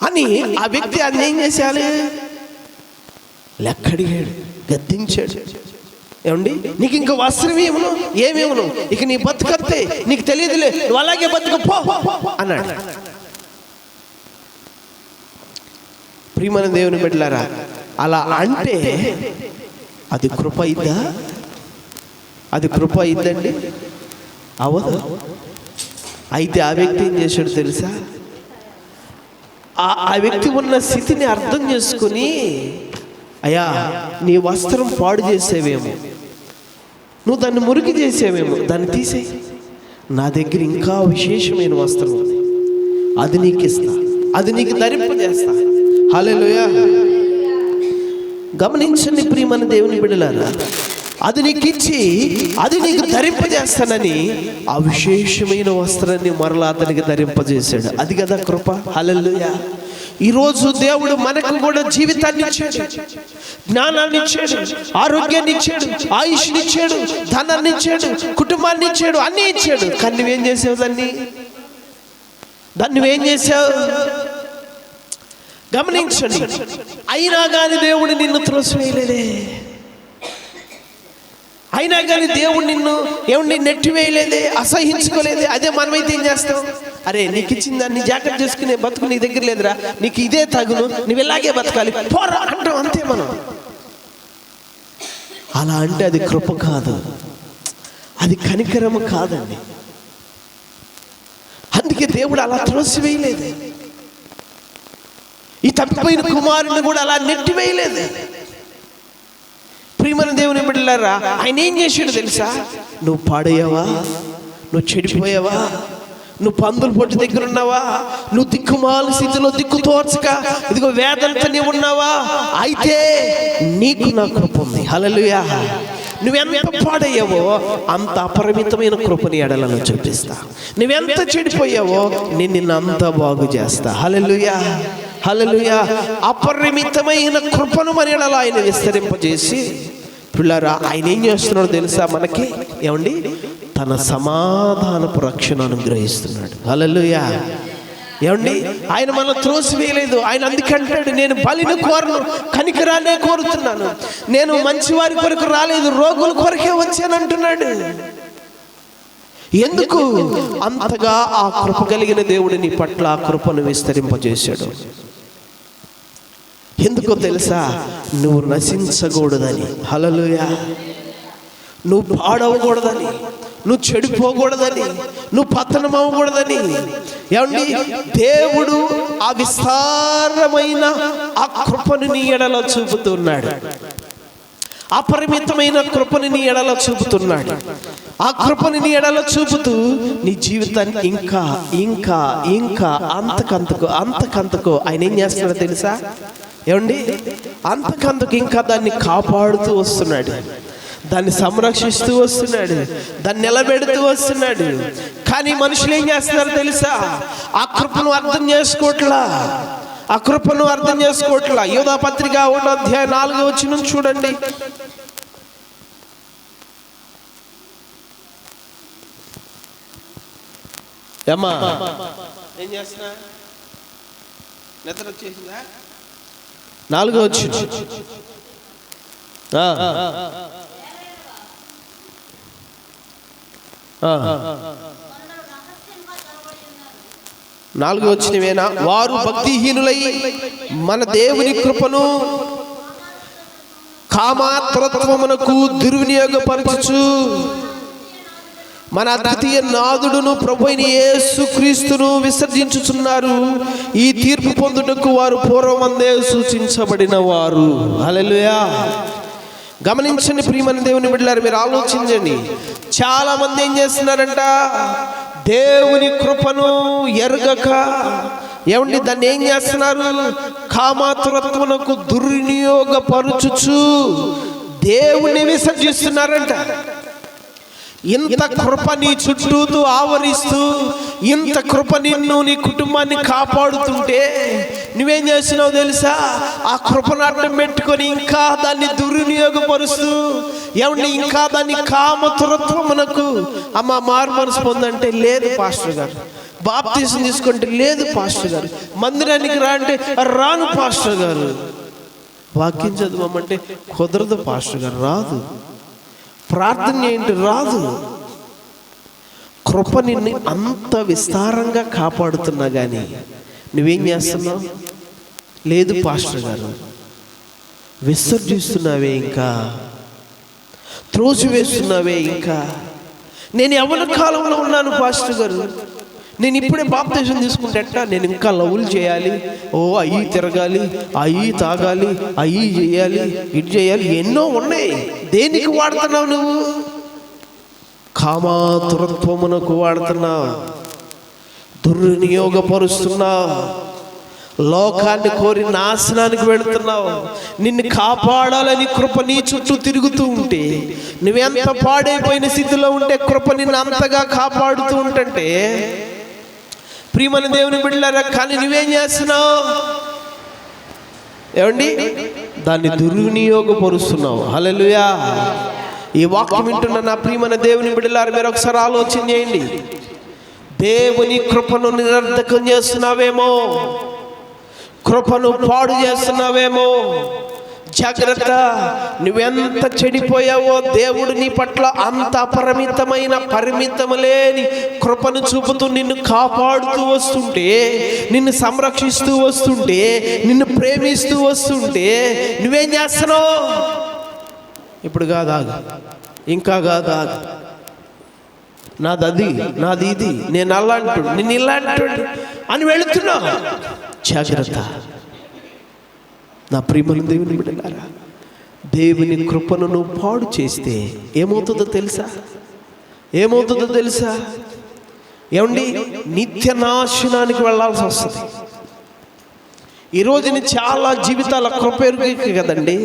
అని ఆ వ్యక్తి అది ఏం చేసేయాలి? లెక్కడిగాడు, గద్దించాడు. ఏమండి, నీకు ఇంకా వస్త్రం ఏమను, ఏమేమను, ఇక నీ బతుకత్తే నీకు తెలియదులే, నువ్వు అలాగే బతుకుపో అన్నాడు. ప్రియమైన దేవుని బిడ్డలారా, అలా అంటే అది కృప ఇద్దా? అది కృప ఇద్దండి? అవదు. అయితే ఆ వ్యక్తి ఏం చేశాడు తెలుసా? ఆ వ్యక్తి ఉన్న స్థితిని అర్థం చేసుకుని, అయ్యా నీ వస్త్రం పాడు చేసేవేమో, నువ్వు దాన్ని మురికి చేసేవేమో, దాన్ని తీసేయి, నా దగ్గర ఇంకా విశేషమైన వస్త్రం ఉంది, అది నీకు ఇస్తా, అది నీకు ధరింపజేస్తా. హల్లెలూయా. గమనించండి ప్రియమైన దేవుని బిడ్డలారా, అది నీకు ఇచ్చి అది నీకు ధరింపజేస్తానని ఆ విశేషమైన వస్త్రాన్ని మరలా అతనికి ధరింపజేశాడు. అది కదా కృప. హల్లెలూయా. ఈరోజు దేవుడు మనకు కూడా జీవితాన్ని ఇచ్చాడు, జ్ఞానాన్ని ఇచ్చాడు, ఆరోగ్యాన్ని ఇచ్చాడు, ఆయుష్ని ఇచ్చాడు, ధనాన్ని ఇచ్చాడు, కుటుంబాన్ని ఇచ్చాడు, అన్నీ ఇచ్చాడు. కానీ నువ్వేం చేసావు? దాన్ని నువ్వేం చేసావు? గమనించండి. అయినా కానీ దేవుడు నిన్ను త్రోసివేయలేదే. అయినా కానీ దేవుడు నిన్ను ఏమండి నెట్టివేయలేదే, అసహించుకోలేదే. అదే మనమైతే ఏం చేస్తాం? అరే నీకు ఇచ్చిందా, నీ జాగ్రత్త చేసుకునే బతుకు నీ దగ్గర లేదురా, నీకు ఇదే తగును, నువ్వు ఇలాగే బతకాలి పోరా అంటాం అంతే మనం. అలా అంటే అది కృప కాదు, అది కనికరము కాదండి. అందుకే దేవుడు అలా త్రోసివేయలేదు. ఈ తప్పిపోయిన కుమారుని కూడా అలా నెట్టివేయలేదు. ప్రియమైన దేవుని బిడ్డలారా, ఆయన ఏం చేశాడు తెలుసా? నువ్వు పాడయ్యావా, నువ్వు చెడిపోయావా, నువ్వు పందుల పొట్టు దగ్గర ఉన్నావా, నువ్వు దిక్కుమాల స్థితిలో దిక్కు తోచక ఇదిగో వేదనతో నీవు ఉన్నావా, అయితే నీకు నా కృప ఉంది. హల్లెలూయా. నువ్వెంత పాడయ్యావో అంత అపరిమితమైన కృపని ఎడలను చూపిస్తా. నువ్వెంత చెడిపోయావో నేను నిన్ను అంత బాగు చేస్తా. హల్లెలూయా, హల్లెలూయా. అపరిమితమైన కృపను మన ఎడల ఆయన విస్తరింపజేసి, పిల్లరా ఆయన ఏం చేస్తున్నాడో తెలుసా మనకి? ఏమండి, తన సమాధానపు రక్షణ అనుగ్రహిస్తున్నాడు. హల్లెలూయా. ఏమండి, ఆయన మనల్ని త్రోసివేయలేదు. ఆయన అందుకంటాడు, నేను బలిని కోరను, కనికరాన్నే కోరుతున్నాను. నేను మంచివారి కొరకు రాలేదు, రోగుల కొరకే వచ్చాను అంటున్నాడు. ఎందుకు? అంతగా ఆ కృప కలిగిన దేవుడు నీ పట్ల ఆ కృపను విస్తరింపజేశాడు. ఎందుకో తెలుసా? నువ్వు నశించకూడదని. హల్లెలూయా. నువ్వు పాడవకూడదని, నువ్వు చెడిపోకూడదని, నువ్వు పతనం అవ్వకూడదని. ఏమండి, దేవుడు ఆ విస్తారమైన ఆ కృపను నీ ఎడలో చూపుతున్నాడు. అపరిమితమైన కృపను నీ ఎడలో చూపుతున్నాడు. ఆ కృపను నీ ఎడలో చూపుతూ నీ జీవితాన్ని ఇంకా ఇంకా ఇంకా అంతకంతకు ఆయన ఏం చేస్తున్నాడో తెలుసా? ఏమండి, అంతకంతకు ఇంకా దాన్ని కాపాడుతూ వస్తున్నాడు, దాన్ని సంరక్షిస్తూ వస్తున్నాడు, దాన్ని నిలబెడుతూ వస్తున్నాడు. కానీ మనుషులు ఏం చేస్తున్నారు తెలుసా? ఆ కృపను అర్థం చేసుకోవట్లా, ఆ కృపను అర్థం చేసుకోవట్లా. యోధా పత్రిక 1:4 చూడండి. అమ్మా ఏం చేస్తున్నా? నిద్ర వచ్చేసిందా? 4 వచ్చినవేనా? వారు భక్తిహీనులై మన దేవుని కృపను కామాతురత్వమునకు దుర్వినియోగపరచుచు మన అద్వితీయ నాథుడును ప్రభువైన యేసుక్రీస్తును విసర్జించుచున్నారు. ఈ తీర్పు పొందుటకు వారు పూర్వమందే సూచించబడిన వారు. హల్లెలూయా. గమనించండి ప్రియమైన దేవుని బిడ్డలారా, మీరు ఆలోచించండి. చాలా మంది ఏం చేస్తున్నారంట? దేవుని కృపను ఎరగక ఏమండి దాన్ని ఏం చేస్తున్నారు? కామాతురత్వమునకు దుర్వినియోగపరచుచు దేవుని విసర్జిస్తున్నారంట. ఇంత కృప నీ చుట్టూతూ ఆవరిస్తూ, ఇంత కృప నిన్ను నీ కుటుంబాన్ని కాపాడుతుంటే నువ్వేం చేస్తున్నావు తెలుసా? ఆ కృపను అడ్డం పెట్టుకొని ఇంకా దాన్ని దుర్వినియోగపరుస్తూ, ఏమండి ఇంకా దాన్ని కామతురత్వమునకు, అమ్మ మారు మనసు పొందంటే లేదు పాస్టర్ గారు, బాప్తీసం తీసుకుంటే లేదు పాస్టర్ గారు, మందిరానికి రా అంటే రాను పాస్టర్ గారు, వాక్యం చదవమంటే కుదరదు పాస్టర్ గారు, రాదు, ప్రార్థన ఏంటి రాదు. కృప నిన్ను అంత విస్తారంగా కాపాడుతున్నా కానీ నువ్వేం చేస్తున్నావు? లేదు పాస్టర్ గారు, విసర్జిస్తున్నావే, ఇంకా త్రోసివేస్తున్నావే. ఇంకా నేను యవ్వన కాలంలో ఉన్నాను పాస్టర్ గారు, నేను ఇప్పుడే బాప్తిజం తీసుకుంటా, నేను ఇంకా లవ్వులు చేయాలి, అయ్యి తిరగాలి, అయ్యి తాగాలి, అయ్యి చేయాలి, ఇటు చేయాలి, ఎన్నో ఉన్నాయి. దేనికి వాడుతున్నావు నువ్వు? కామాతురత్వమునకు వాడుతున్నావు, దుర్వినియోగపరుస్తున్నావు, లోకాన్ని కోరి నాశనానికి వెళుతున్నావు. నిన్ను కాపాడాలని కృప నీ చుట్టూ తిరుగుతూ ఉంటే, నువ్వెంత పాడైపోయిన స్థితిలో ఉంటే కృప నిన్ను అంతగా కాపాడుతూ ఉంటే, ప్రియమైన దేవుని బిడ్డలారా, కానీ నువ్వేం చేస్తున్నావు? ఏమండి దాన్ని దుర్వినియోగపరుస్తున్నావు. హల్లెలూయా. ఈ వాక్యం వింటున్న నా ప్రియమైన దేవుని బిడ్డలారా, మీరు ఒకసారి ఆలోచన చేయండి. దేవుని కృపను నిరర్ధకం చేస్తున్నావేమో, కృపను పాడు చేస్తున్నావేమో, జాగ్రత్త. నువ్వెంత చెడిపోయావో దేవుడు నీ పట్ల అంత పరిమితము లేని కృపను చూపుతూ నిన్ను కాపాడుతూ వస్తుంటే, నిన్ను సంరక్షిస్తూ వస్తుంటే, నిన్ను ప్రేమిస్తూ వస్తుంటే నువ్వేం చేస్తున్నావు? ఇప్పుడు కాదు, ఆగు, ఇంకా కాదు, ఆగు, నాది ఇది, నేను అలాంటి, నేను ఇలాంటి అని వెళుతున్నావు. జాగ్రత్త. నా ప్రియమైన దేవుని బిడ్డలారా, దేవుని కృపను నువ్వు పాడు చేస్తే ఏమవుతుందో తెలుసా? ఏమండి, నిత్య నాశనానికి వెళ్ళాల్సి వస్తుంది. ఈరోజుని చాలా జీవితాల కృప ఎరుగేకి కదండి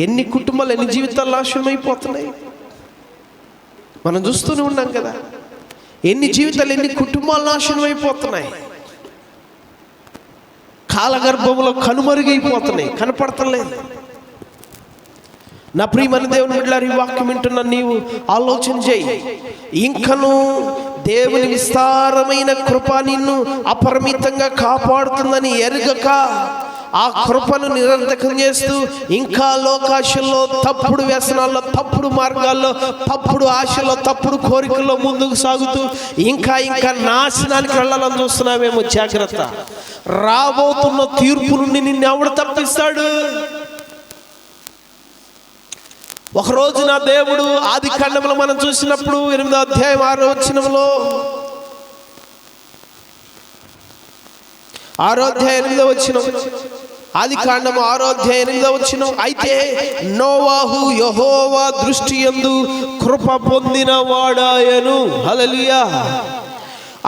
ఎన్ని కుటుంబాలు, ఎన్ని జీవితాలు నాశనం అయిపోతున్నాయి. మనం చూస్తూనే ఉన్నాం కదా, ఎన్ని జీవితాలు, ఎన్ని కుటుంబాలు నాశనం అయిపోతున్నాయి. కాలగర్భంలో కనుమరుగైపోతున్నాయి, కనపడతలేదు. నా ప్రియమైన దేవుని బిడ్డలారా, ఈ వాక్యం వింటున్న నీవు ఆలోచన చేయి. ఇంకను దేవుని విస్తారమైన కృప నిన్ను అపరిమితంగా కాపాడుతుందని ఎరుగక ఆ కృపను నిరర్థకం చేస్తూ ఇంకా లోకాశల్లో, తప్పుడు వ్యసనాల్లో, తప్పుడు మార్గాల్లో, తప్పుడు ఆశలో, తప్పుడు కోరికల్లో ముందుకు సాగుతూ ఇంకా నాశనానికి వెళ్ళాలని చూస్తున్నావేమో. జాగ్రత్త. రాబోతున్న తీర్పు నుండి నిన్ను ఎవడు తప్పిస్తాడు? ఒకరోజు నా దేవుడు ఆదికాండంలో మనం చూసినప్పుడు 8వ అధ్యాయం 6వ వచనంలో, 6వ అధ్యాయం 8వ వచనం, ఆదికాండం 6వ అధ్యాయం 8వ వచనం, అయితే నోవాహు యెహోవా దృష్టి యందు కృప పొందిన వాడాయను. హల్లెలూయా.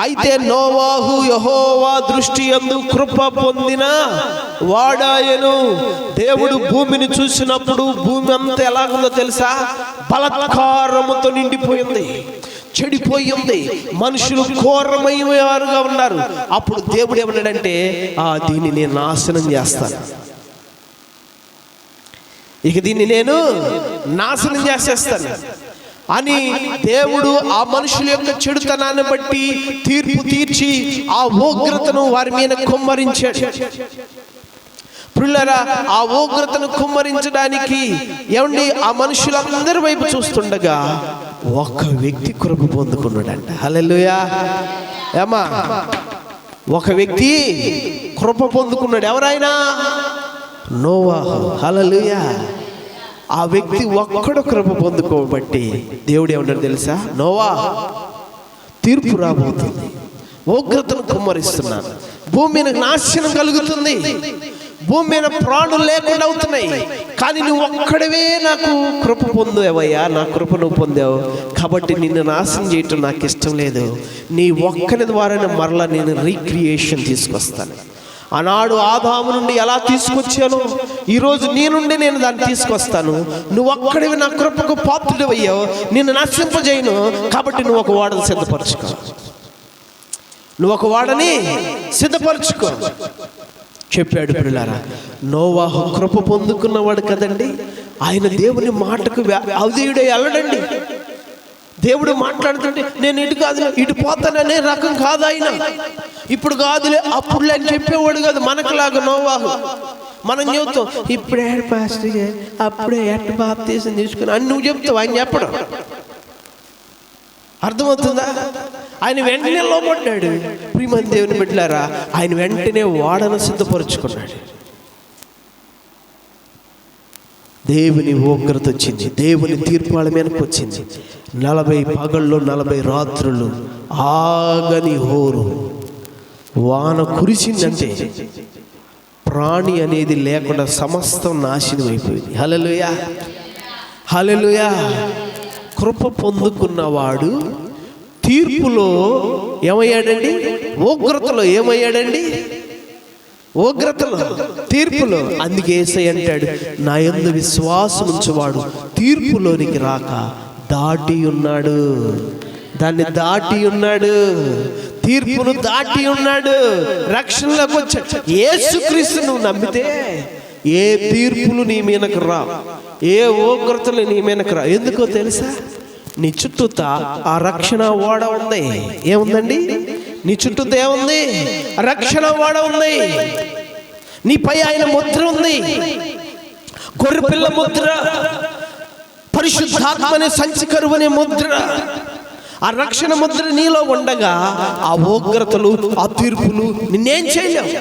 అయితే నోవాహు యెహోవా దృష్టి యందు కృప పొందిన వాడాయను. దేవుడు భూమిని చూసినప్పుడు భూమి అంతా ఎలాగుందో తెలుసా? బలాత్కారముతో నిండిపోయింది, చెడిపోయింది, మనుషులు ఘోరమయ్యేవారుగా ఉన్నారు. అప్పుడు దేవుడు ఏమన్నాడంటే, దీన్ని నేను నాశనం చేస్తాను, దీన్ని నేను నాశనం చేసేస్తాను అని దేవుడు ఆ మనుషుల యొక్క చెడుతనాన్ని బట్టి తీర్పు తీర్చి ఆ ఉగ్రతను వారి మీద కుమ్మరించాడు. ప్రియులారా, ఆ ఉగ్రతను కుమ్మరించడానికి ఏమండి ఆ మనుషులందరి వైపు చూస్తుండగా ఒక వ్యక్తి కృప పొందుకున్నాడంట. హల్లెలూయా. ఏమా, ఒక వ్యక్తి కృప పొందుకున్నాడు. ఎవరైనా? నోవాహు. హల్లెలూయా. ఆ వ్యక్తి ఒక్కడు కృప పొందుకోబట్టి దేవుడు ఏమన్నాడు తెలుసా? నోవాహు, తీర్పు రాబోతుంది, ఉగ్రతను కుమ్మరిస్తున్నాను, భూమి మీద నాశనం కలుగుతుంది, భూమి మీద ప్రాణులు లేకుండా అవుతున్నాయి. కానీ నువ్వు ఒక్కడవే నాకు కృప పొందావయ్యా, నా కృప నువ్వు పొందావు కాబట్టి నిన్ను నాశనం చేయటం నాకు ఇష్టం లేదు. నీ ఒక్కని ద్వారానే మరలా నేను రీక్రియేషన్ తీసుకొస్తాను. ఆనాడు ఆదాము నుండి ఎలా తీసుకొచ్చాను, ఈరోజు నీ నుండి నేను దాన్ని తీసుకొస్తాను. నువ్వు ఒక్కడివి నా కృపకు పాత్రుడవయ్యావు, నిన్ను నశింపజేయను. కాబట్టి నువ్వు ఒక వాడని సిద్ధపరచుకో, నువ్వు ఒక వాడని సిద్ధపరచుకో చెప్పాడు. ప్రియులారా, నోవాహు కృప పొందుకున్నవాడు కదండి. ఆయన దేవుని మాటకు అవిధేయుడై వెళ్ళడండి. దేవుడు మాట్లాడుతుంటే నేను ఇటు కాదు ఇటు పోతాననే రకం కాదు ఆయన. ఇప్పుడు కాదులే అప్పుడులే అని చెప్పేవాడు కాదు. మనకులాగా నోవాహు మనం చెబుతాం, ఇప్పుడే పాస్టర్ అప్పుడే ఎట్ట బాప్తీసం తీసుకుని అని నువ్వు చెప్తావు, ఆయన చెప్పడం. అర్థమవుతుందా? ఆయన వెంటనే లోపడ్డాడు. ప్రియమైన దేవుని బిడ్డలారా, ఆయన వెంటనే వాడను సిద్ధపరుచుకున్నాడు. దేవుని ఉగ్రత వచ్చింది, దేవుని తీర్పు వాళ్ళ మీదకి వచ్చింది. 40 పగళ్ళు 40 రాత్రులు ఆగని హోరు వాన కురిసిందంటే ప్రాణి అనేది లేకుండా సమస్తం నాశనం అయిపోయింది. హల్లెలూయా, హల్లెలూయా. కృప పొందుకున్నవాడు తీర్పులో ఏమయ్యాడండి? ఉగ్రతలో ఏమయ్యాడండి? ఉగ్రతలో, తీర్పులో. అందుకే యేసయ్య అంటాడు, నా యందు విశ్వాసం ఉంచువాడు తీర్పులోనికి రాక దాటి ఉన్నాడు, దాన్ని దాటి ఉన్నాడు, తీర్పును దాటి ఉన్నాడు, రక్షణలోకి వచ్చాడు. యేసుక్రీస్తు నువ్వు నమ్మితే ఏ తీర్పులు నీ మీదకు రా, ఏ ఉగ్రతలు నీ మీదకు రా. ఎందుకో తెలుసా? నీ చుట్టూ ఆ రక్షణ ఓడ ఉంది. ఏముందండి? నీ చుట్టూ ఏముంది? రక్షణ ఓడ ఉంది. నీపై ఆయన ముద్ర ఉంది. గొర్రెపిల్ల ముద్ర, పరిశుద్ధాత్మనే సంచికరువనే ముద్ర, ఆ రక్షణ ముద్ర నీలో ఉండగా ఆ ఉగ్రతలు, ఆ తీర్పులు నిన్నేం చేయలేవు,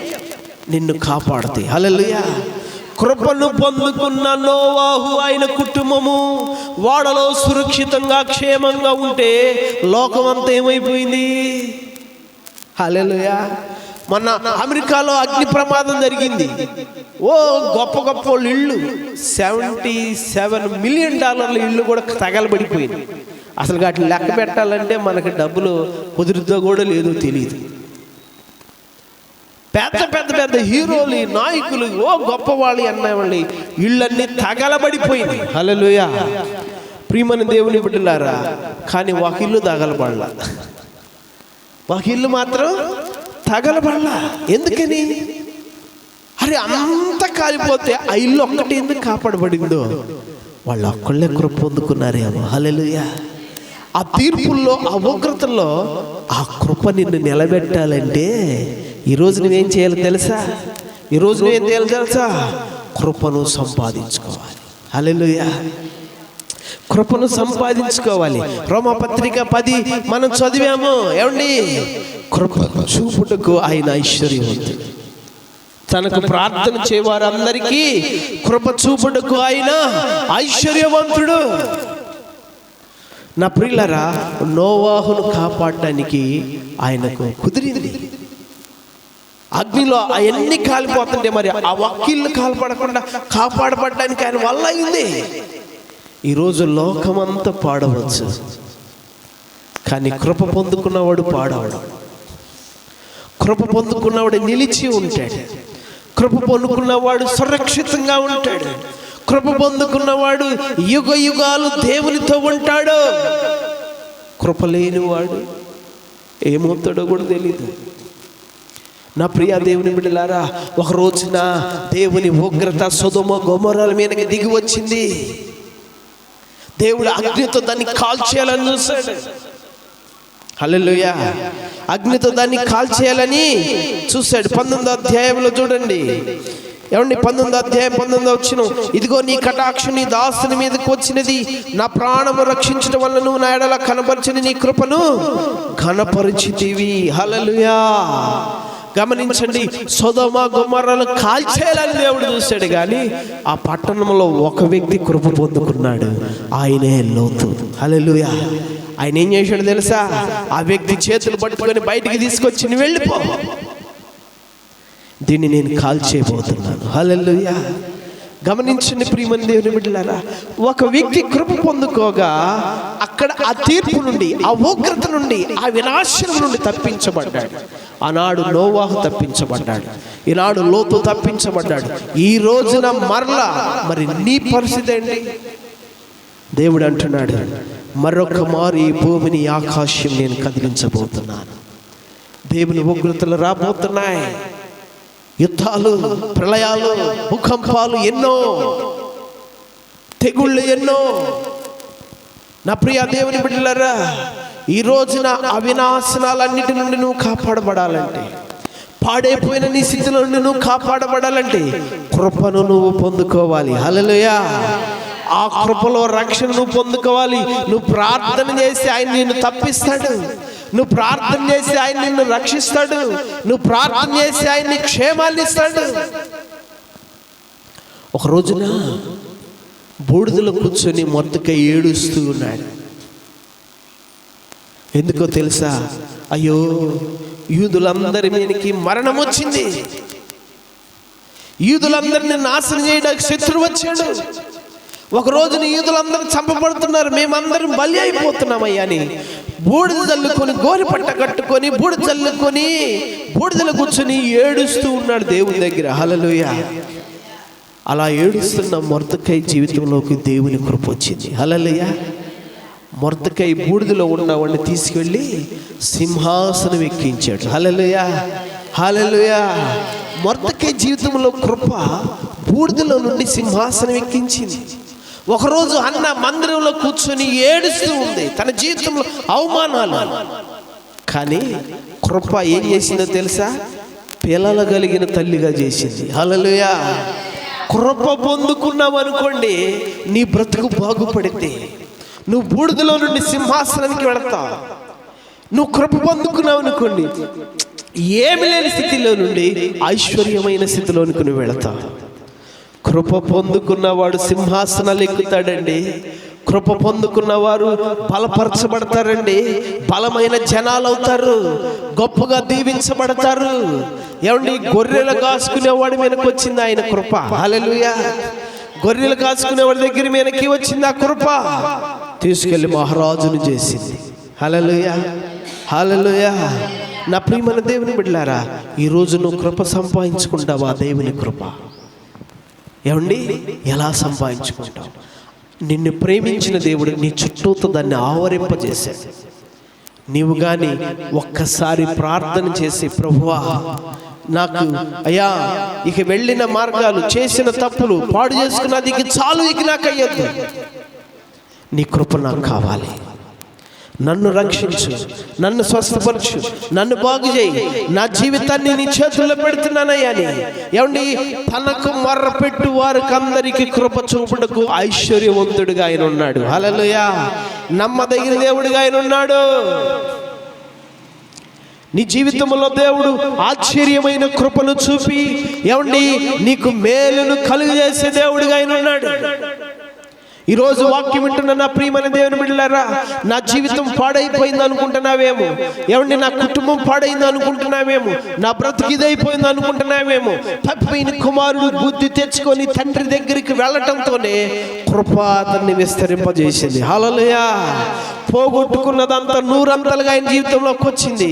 నిన్ను కాపాడుతాయి. హల్లెలూయా. కృపను పొందుకున్న నోవాహు ఆయన కుటుంబము వాడలో సురక్షితంగా క్షేమంగా ఉంటే లోకమంతా ఏమైపోయింది? హల్లెలూయా. మొన్న అమెరికాలో అగ్ని ప్రమాదం జరిగింది. గొప్ప గొప్ప ఇళ్ళు, $77 మిలియన్ ఇళ్ళు కూడా తగలబడిపోయింది. అసలు వాటిని లెక్క పెట్టాలంటే మనకి డబ్బులు కుదురుతో కూడా లేదో తెలియదు. పెద్ద పెద్ద పెద్ద హీరోలు, నాయకులు, గొప్పవాళ్ళు అన్నవాళ్ళు ఇళ్ళన్నీ తగలబడిపోయింది. హల్లెలూయా. ప్రియమైన దేవుని బిడ్డలారా, కానీ ఒక ఇల్లు తగలబడలా, ఒక ఇల్లు మాత్రం తగలబడలా. ఎందుకని? అరే అంత కాలిపోతే ఆ ఇల్లు ఒక్కటి ఎందుకు కాపాడబడిందో? వాళ్ళు ఒక్కళ్ళే కృప పొందుకున్నారేమో. హల్లెలూయా. ఆ తీర్పుల్లో, ఆ ఉగ్రతల్లో ఆ కృప నిన్ను నిలబెట్టాలంటే ఈరోజు నువ్వేం చేయాలి తెలుసా? ఈరోజు నువ్వేం చేయాలి తెలుసా? కృపను సంపాదించుకోవాలి. హల్లెలూయా. కృపను సంపాదించుకోవాలి. రోమాపత్రిక 10 మనం చదివాము. ఏమండి? కృప చూపుటకు ఆయన ఐశ్వర్యవంతుడు, తనకు ప్రార్థన చేయవారందరికీ కృప చూపుటకు ఆయన ఐశ్వర్యవంతుడు. నా ప్రియులారా, నోవాహును కాపాడడానికి ఆయనకు కుదిరింది. అగ్నిలో అవన్నీ కాలిపోతుంటే మరి ఆ ఒక్కిళ్ళు కాల్పడకుండా కాపాడబడ్డానికి ఆయన వల్ల అయింది. ఈరోజు లోకమంతా పాడవచ్చు, కానీ కృప పొందుకున్నవాడు పాడవడు. కృప పొందుకున్నవాడు నిలిచి ఉంటాడు. కృప పొందుకున్నవాడు సురక్షితంగా ఉంటాడు. కృప పొందుకున్నవాడు యుగ యుగాలు దేవునితో ఉంటాడు. కృప లేనివాడు ఏమవుతాడో కూడా తెలీదు. నా ప్రియ దేవుని బిడ్డలారా, ఒక రోజున దేవుని ఉగ్రత సొదొమ గొమొర్రాల మీదకి దిగి వచ్చింది. దేవుడు అగ్నితో దాన్ని కాల్చేయాలని చూశాడు. హల్లెలూయా. అగ్నితో దాన్ని కాల్చేయాలని చూశాడు. 19వ అధ్యాయంలో చూడండి. ఏమండి? 19వ అధ్యాయం 19వ వచనం, ఇదిగో నీ కటాక్షం నీ దాసుని మీదకి వచ్చినది, నా ప్రాణము రక్షించడం వల్ల నువ్వు నా ఎడల కనపరిచిన నీ కృపను ఘనపరిచితివి. హల్లెలూయా. గమనించండి, సొదొమ గొమొర్రాలను కాల్చేయాలని దేవుడు చూశాడు, కానీ ఆ పట్టణంలో ఒక వ్యక్తి కృప పొందుకున్నాడు. ఆయనే లోతు. హల్లెలూయా. ఆయన ఏం చేశాడు తెలుసా? ఆ వ్యక్తి చేతులు పట్టుకొని బయటికి తీసుకొచ్చి, నువ్వు వెళ్ళిపో, దీన్ని నేను కాల్చేయబోతున్నాను. హల్లెలూయా. గమనించండి ప్రియమైన దేవుని బిడ్డలారా, ఒక వ్యక్తి కృప పొందుకోగా అక్కడ ఆ తీర్పు నుండి, ఆ ఉగ్రత నుండి, ఆ వినాశనం నుండి తప్పించబడ్డాడు. ఆనాడు నోవాహు తప్పించబడ్డాడు, ఈనాడు లోతు తప్పించబడ్డాడు. ఈ రోజున మరలా మరి నీ పరిస్థితి ఏంటి? దేవుడు అంటున్నాడు, మరొక మారు ఈ భూమిని ఆకాశం నేను కదిలించబోతున్నాను. దేవుని ఉగ్రతలు రాబోతున్నాయి. యుద్ధాలు, ప్రళయాలు, భూకంపాలు ఎన్నో, తెగుళ్ళు ఎన్నో. నా ప్రియ దేవుని బిడ్డలారా, ఈ రోజున అవినాశనాలన్నిటి నుండి నువ్వు కాపాడబడాలంటే, పాడైపోయిన నీ స్థితిలో నుండి నువ్వు కాపాడబడాలంటే కృపను నువ్వు పొందుకోవాలి. హల్లెలూయా. ఆ కృపలో రక్షణ నువ్వు పొందుకోవాలి. నువ్వు ప్రార్థన చేసి ఆయన నిన్ను తప్పిస్తాడు. నువ్వు ప్రార్థన చేసి ఆయన నిన్ను రక్షిస్తాడు. నువ్వు ప్రార్థన చేసి ఆయన్ని క్షేమాన్ని ఇస్తాడు. ఒక రోజున బూడిదలో కూర్చొని మొర్దెకై ఏడుస్తూ ఉన్నాడు. ఎందుకో తెలుసా? అయ్యో, యూదులందరి మీదకి మరణం వచ్చింది, యూదులందరిని నాశనం చేయడానికి శత్రువు వచ్చాడు. ఒక రోజున యూదులందరూ చంపబడుతున్నారు, మేమందరం బలి అయిపోతున్నామయ్యా అని బూడిద చల్లుకొని, గోరిపట్ట కట్టుకొని, బూడిద చల్లుకొని, బూడిదలో కూర్చొని ఏడుస్తూ ఉన్నాడు దేవుని దగ్గర. హల్లెలూయా. అలా ఏడుస్తున్న మొర్దెకై జీవితంలోకి దేవుని కృప వచ్చింది. హల్లెలూయా. మొర్దెకై బూడిదలో ఉన్నవాడిని తీసుకెళ్ళి సింహాసనం ఎక్కించాడు. హల్లెలూయా. హల్లెలూయా. మొర్దెకై జీవితంలో కృప బూడిదలో నుండి సింహాసనం ఎక్కించింది. ఒకరోజు అన్న మందిరంలో కూర్చొని ఏడుస్తూ ఉంది, తన జీవితంలో అవమానాలు. కానీ కృప ఏం చేసిందో తెలుసా? పిల్లలు కలిగిన తల్లిగా చేసింది. హల్లెలూయా. కృప పొందుకున్నావు అనుకోండి, నీ బ్రతుకు బాగుపడితే నువ్వు బూడిదలో నుండి సింహాసనానికి వెళతావు. నువ్వు కృప పొందుకున్నావు అనుకోండి, ఏమి లేని స్థితిలో నుండి ఐశ్వర్యమైన స్థితిలోనికి నువ్వు వెళతావు. కృప పొందుకున్నవాడు సింహాసనాలు ఎక్కుతాడండి. కృప పొందుకున్న వారు బలపరచబడతారండి. బలమైన జనాలు అవుతారు, గొప్పగా దీవించబడతారు. ఏమండి, గొర్రెలు కాసుకునేవాడి మీదకి వచ్చింది ఆయన కృప. హల్లెలూయా. గొర్రెలు కాసుకునేవాడి దగ్గర మీదకి వచ్చింది ఆ కృప. తీసుకెళ్ళి మహారాజును చేసింది. హల్లెలూయా, హల్లెలూయా. నా ప్రియమైన దేవుని బిడ్డలారా, ఈరోజు నువ్వు కృప సంపాదించుకుంటావా? దేవుని కృప. ఏమండి, ఎలా సంపాదించుకుంటావు? నిన్ను ప్రేమించిన దేవుడు నీ చుట్టూతో దాన్ని ఆవరింపజేశాడు. నీవు కానీ ఒక్కసారి ప్రార్థన చేసి, ప్రభువా నాకు అయ్యా ఇక వెళ్ళిన మార్గాలు, చేసిన తప్పులు, పాడు చేసుకున్నది ఇక చాలు, ఇక నాకు అయ్యొద్దు, నీ కృప నాకు కావాలి, నన్ను రక్షించు, నన్ను స్వస్థపరచు, నన్ను బాగు చేయి, నా జీవితాన్ని నీ చేతుల్లో పెడుతున్నానయ్యా అని. ఏమండి, తనకు మొర్రపెట్టు వారికి అందరికీ కృప చూపుటకు ఐశ్వర్యవంతుడిగా ఆయన ఉన్నాడు. హల్లెలూయా. నమ్మదగిన దేవుడిగా ఆయన ఉన్నాడు. నీ జీవితంలో దేవుడు ఆశ్చర్యమైన కృపను చూపి, ఏమండి, నీకు మేలును కలుగజేసే దేవుడిగా ఆయన ఉన్నాడు. ఈరోజు వాక్యం వింటున్న నా ప్రియమైన దేవుని బిడ్డలారా, నా జీవితం పాడైపోయింది అనుకుంటున్నావేమో, ఏమండి, నా కుటుంబం పాడైంది అనుకుంటున్నావేమో, నా బ్రతుకు ఇదైపోయింది అనుకుంటున్నావేమో. తప్పిపోయిన కుమారుడు బుద్ధి తెచ్చుకొని తండ్రి దగ్గరికి వెళ్ళటంతోనే కృప అతన్ని విస్తరింపజేసింది. హల్లెలూయా. పోగొట్టుకున్నదంతా నూరంతలుగా ఆయన జీవితంలోకి వచ్చింది.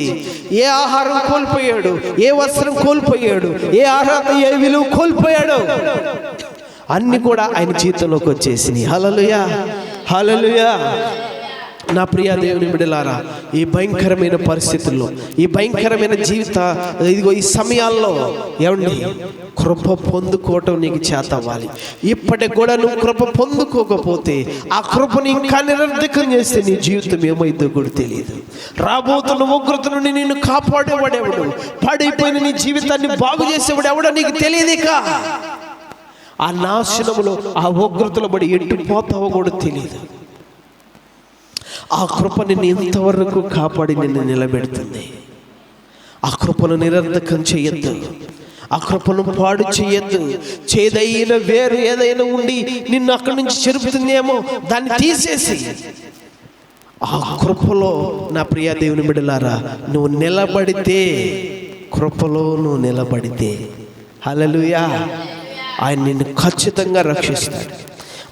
ఏ ఆహారం కోల్పోయాడు, ఏ వస్త్రం కోల్పోయాడు, ఏ అర్హత, ఏ విలువ కోల్పోయాడు, అన్ని కూడా ఆయన జీవితంలోకి వచ్చేసినాయి. హల్లెలూయా, హల్లెలూయా. నా ప్రియ దేవుని బిడ్డలారా, ఈ భయంకరమైన పరిస్థితుల్లో, ఈ భయంకరమైన ఇదిగో ఈ సమయాల్లో, ఏమండి, కృప పొందుకోవటం నీకు చేత అవ్వాలి. ఇప్పటికి కూడా నువ్వు కృప పొందుకోకపోతే ఆ కృపను ఇంకా నిరర్ధకం చేస్తే నీ జీవితం ఏమైందో కూడా తెలియదు. రాబోతున్న ఉగ్రత నుండి నిన్ను కాపాడేవాడెవడు, పాడైపోయిన నీ జీవితాన్ని బాగు చేసేవాడు ఎవడో నీకు తెలియదుక. ఆ నాశనములో, ఆ ఉగ్రతలో పడి ఎట్టిపోతావో కూడా తెలియదు. ఆ కృప నిన్ను ఇంతవరకు కాపాడి నిన్ను నిలబెడుతుంది. ఆ కృపను నిరర్ధకం చేయొద్దు, ఆ కృపను పాడు చేయొద్దు. చేదైన వేరు ఏదైనా ఉండి నిన్ను అక్కడి నుంచి చెరుపుతుందేమో, దాన్ని తీసేసి ఆ కృపలో, నా ప్రియ దేవుని బిడ్డలారా, నువ్వు నిలబడితే, కృపలో నువ్వు నిలబడితే, హల్లెలూయా, ఆయన నిన్ను ఖచ్చితంగా రక్షిస్తాడు.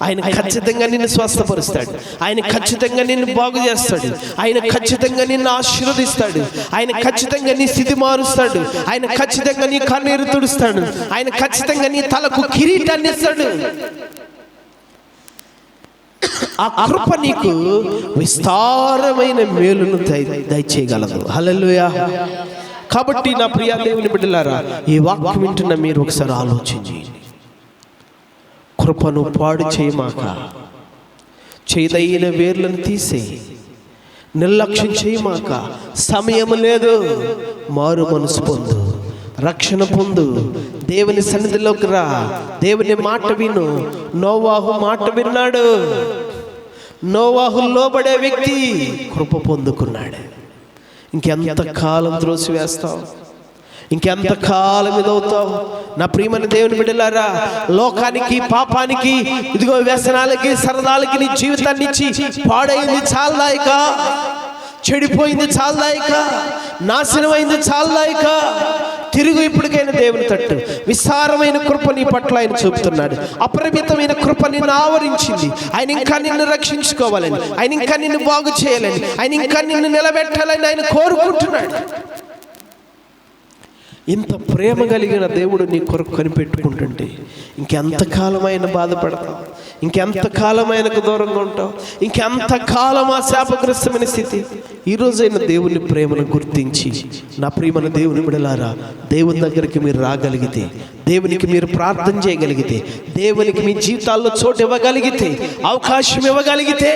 ఆయన ఖచ్చితంగా నిన్ను స్వస్థపరుస్తాడు. ఆయన ఖచ్చితంగా నిన్ను బాగు చేస్తాడు. ఆయన ఖచ్చితంగా నిన్ను ఆశీర్వదిస్తాడు. ఆయన ఖచ్చితంగా నీ స్థితి మారుస్తాడు. ఆయన ఖచ్చితంగా నీ కన్నీరు తుడుస్తాడు. ఆయన ఖచ్చితంగా నీ తలకు కిరీటాన్ని ఇస్తాడు. ఆ కృప నీకు విస్తారమైన మేలును దయచేయగలదు. హల్లెలూయా. కాబట్టి నా ప్రియ దేవుని బిడ్డలారా, ఈ వాక్యం వింటున్న మీరు ఒకసారి ఆలోచించి, కృపను పాడు చేయమాక, చేదైన వేర్లను తీసేయి, నిర్లక్ష్యం చేయమాక. సమయం లేదు, మారు మనసు పొందు, రక్షణ పొందు, దేవుని సన్నిధిలోకి రా, దేవుని మాట విను. నోవాహు మాట విన్నాడు. నోవాహు లోబడే వ్యక్తి కృప పొందుకున్నాడు. ఇంకెంత కాలం త్రోసివేస్తావు? ఇంకెంత కాలం ఇదవుతావు? నా ప్రియమైన దేవుని బిడ్డలారా, లోకానికి, పాపానికి, ఇదిగో వ్యసనాలకి, సరదాలకి నీ జీవితాన్ని ఇచ్చి పాడైంది చాలదాయిక, చెడిపోయింది చాలదాయిక, నాశనమైంది చాలదాయిక. తిరుగు ఇప్పటికైనా దేవుని తట్టు. విస్తారమైన కృప నీ పట్ల ఆయన చూపుతున్నాడు. అపరిమితమైన కృప నిన్ను ఆవరించింది. ఆయన ఇంకా నిన్ను రక్షించుకోవాలని, ఆయన ఇంకా నిన్ను బాగు చేయాలని, ఆయన ఇంకా నిన్ను నిలబెట్టాలని ఆయన కోరుకుంటున్నాడు. ఇంత ప్రేమ కలిగిన దేవుడు నీ కొరకు కనిపెట్టుకుంటుంటే ఇంకెంతకాలం ఆయన బాధపడతావు? ఇంకెంతకాలం ఆయనకు దూరంగా ఉంటావు? ఇంకెంతకాలం ఆ శాపగ్రస్తమైన స్థితి? ఈరోజైనా దేవుని ప్రేమను గుర్తించి, నా ప్రియమైన దేవుని బిడ్డలారా, దేవుని దగ్గరికి మీరు రాగలిగితే, దేవునికి మీరు ప్రార్థన చేయగలిగితే, దేవునికి మీ జీవితాల్లో చోటు ఇవ్వగలిగితే, అవకాశం ఇవ్వగలిగితే,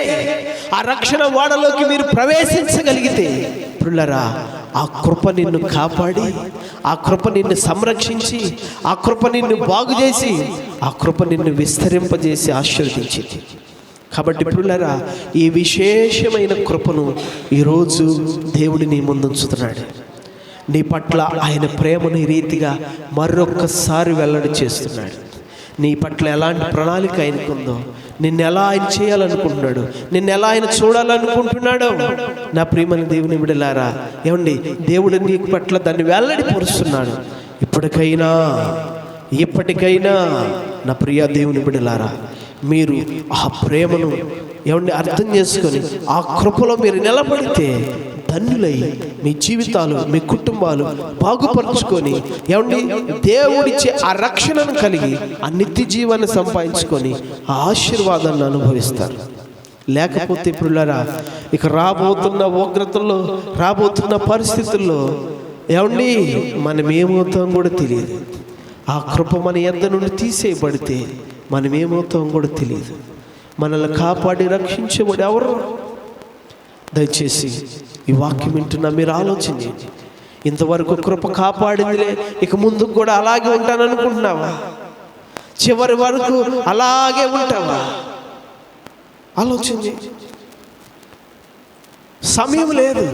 ఆ రక్షణ వాడలోకి మీరు ప్రవేశించగలిగితే, పిల్లరా, ఆ కృప నిన్ను కాపాడి, ఆ కృప నిన్ను సంరక్షించి, ఆ కృప నిన్ను బాగు చేసి, ఆ కృప నిన్ను విస్తరింపజేసి ఆశీర్వదించింది. కాబట్టి ప్రియులారా, ఈ విశేషమైన కృపను ఈరోజు దేవుడు నీ ముందుంచుతున్నాడు. నీ పట్ల ఆయన ప్రేమను ఈ రీతిగా మరొక్కసారి వెల్లడి చేస్తున్నాడు. నీ పట్ల ఎలాంటి ప్రణాళిక ఆయనకుందో, నిన్ను ఎలా ఆయన చేయాలనుకుంటున్నాడు, నిన్ను ఎలా ఆయన చూడాలనుకుంటున్నాడో నా ప్రియమైన దేవుని బిడ్డలారా, ఏమండి, దేవుడు నీ పట్ల దాన్ని వెల్లడి పరుస్తున్నాడు. ఇప్పటికైనా నా ప్రియ దేవుని బిడ్డలారా, మీరు ఆ ప్రేమను ఏమండి అర్థం చేసుకొని ఆ కృపలో మీరు నిలబడితే ధన్యులై మీ జీవితాలు, మీ కుటుంబాలు బాగుపరుచుకొని, ఏమండి దేవుడిచ్చే ఆ రక్షణను కలిగి ఆ నిత్య జీవాన్ని సంపాదించుకొని ఆ ఆశీర్వాదాన్ని అనుభవిస్తారు. లేకపోతే ప్రియులారా, ఇక రాబోతున్న ఉగ్రతల్లో, రాబోతున్న పరిస్థితుల్లో ఏమండి మనం ఏమవుతాం కూడా తెలియదు. ఆ కృప మన యొద్ద నుండి తీసేయబడితే మనం ఏమవుతాం కూడా తెలియదు. మనల్ని కాపాడి రక్షించేవాడు ఎవరు? దయచేసి ఈ వాక్యం వింటున్నా మీరు ఆలోచించండి. ఇంతవరకు కృప కాపాడిందిలే, ఇక ముందుకు కూడా అలాగే ఉంటాననుకుంటున్నావా? చివరి వరకు అలాగే ఉంటావా? ఆలోచించి. సమయం లేదు,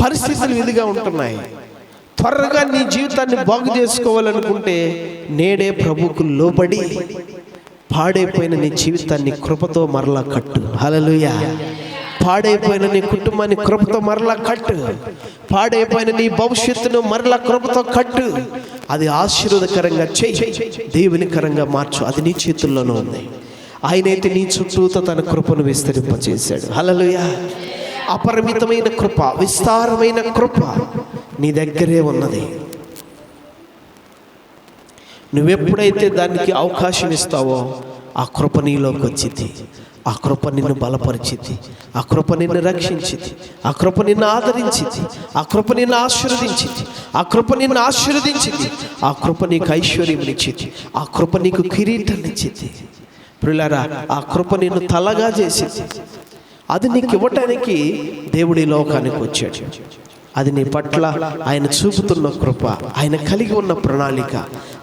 పరిస్థితులు విధిగా ఉంటున్నాయి. త్వరగా నీ జీవితాన్ని బాగు చేసుకోవాలనుకుంటే నేడే ప్రభువుకు లోబడి పాడైపోయిన నీ జీవితాన్ని కృపతో మరలా కట్టు. హల్లెలూయా. పాడైపోయిన నీ కుటుంబాన్ని కృపతో మరలా కట్టు. పాడైపోయిన నీ భవిష్యత్తును మరలా కృపతో కట్టు. అది ఆశీర్వాదకరంగా చేయి, దేవునికరంగా మార్చు. అది నీ చేతుల్లోనే ఉంది. ఆయనైతే నీ చుట్టూతో తన కృపను విస్తరింపచేశాడు. హల్లెలూయా. అపరిమితమైన కృప, విస్తారమైన కృప నీ దగ్గరే ఉన్నది. నువ్వెప్పుడైతే దానికి అవకాశం ఇస్తావో ఆ కృప నీలోకి వచ్చింది. ఆ కృప నిన్ను బలపరిచింది. ఆ కృప నిన్ను రక్షించింది. ఆ కృప నిన్ను ఆదరించింది. ఆ కృప నిన్ను ఆశీర్వదించింది. ఆ కృప నిన్ను ఆశీర్వదించింది. ఆ కృప నీకు ఐశ్వర్యం ఇచ్చింది. ఆ కృప నీకు కిరీటాన్ని ఇచ్చింది. ప్రియులారా, ఆ కృప నిన్ను తలగా చేసింది. అది నీకు ఇవ్వటానికి దేవుడి లోకానికి వచ్చాడు. అది నీ పట్ల ఆయన చూపుతున్న కృప, ఆయన కలిగి ఉన్న ప్రణాళిక,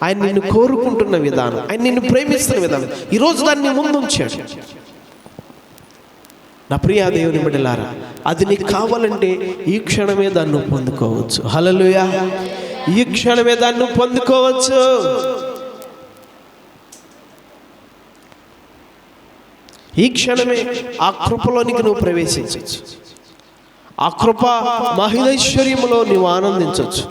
ఆయన నిన్ను కోరుకుంటున్న విధానం, ఆయన నిన్ను ప్రేమిస్తున్న విధానం, ఈరోజు దాన్ని ముందుంచాడు. నా ప్రియ దేవుని బిడ్డలారా, అది నీకు కావాలంటే ఈ క్షణమే దాన్ని పొందుకోవచ్చు. హల్లెలూయా. ఈ క్షణమే దాన్ని పొందుకోవచ్చు. ఈ క్షణమే ఆ కృపలోనికి నువ్వు ప్రవేశించవచ్చు. ఆ కృప మహిళైశ్వర్యములో నువ్వు ఆనందించవచ్చు.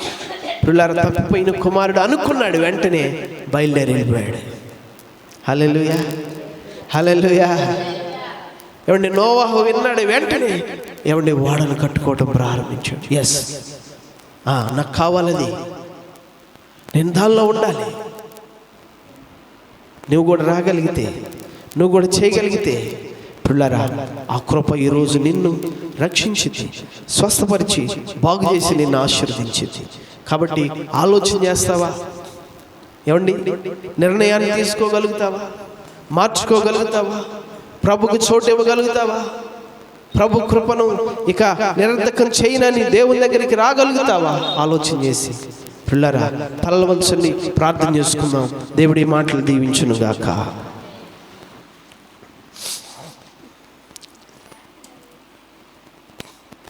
పిల్లల తప్పిపోయిన కుమారుడు అనుకున్నాడు, వెంటనే బయలుదేరి వెళ్ళిపోయాడు. హల్లెలూయా. హల్లెలూయా. ఏమండి, నోవాహు విన్నాడు, వెంటనే ఏమండి ఓడను కట్టుకోవటం ప్రారంభించాడు. ఎస్, నాకు కావాలది, నేను దానిలో ఉండాలి. నువ్వు కూడా రాగలిగితే, నువ్వు కూడా చేయగలిగితే పిల్లరా, ఆ కృప ఈరోజు నిన్ను రక్షించింది, స్వస్థపరిచి బాగు చేసి నిన్ను ఆశీర్వదించింది. కాబట్టి ఆలోచన చేస్తావా? ఏమండి, నిర్ణయాన్ని తీసుకోగలుగుతావా? మార్చుకోగలుగుతావా? ప్రభుకు చోటు ఇవ్వగలుగుతావా? ప్రభు కృపను ఇక నిరర్ధకం చేయనని దేవుని దగ్గరికి రాగలుగుతావా? ఆలోచన చేసి పిల్లరా, తలల వంచని ప్రార్థన చేసుకుందాం. దేవుడి మాటలు దీవించును గాక.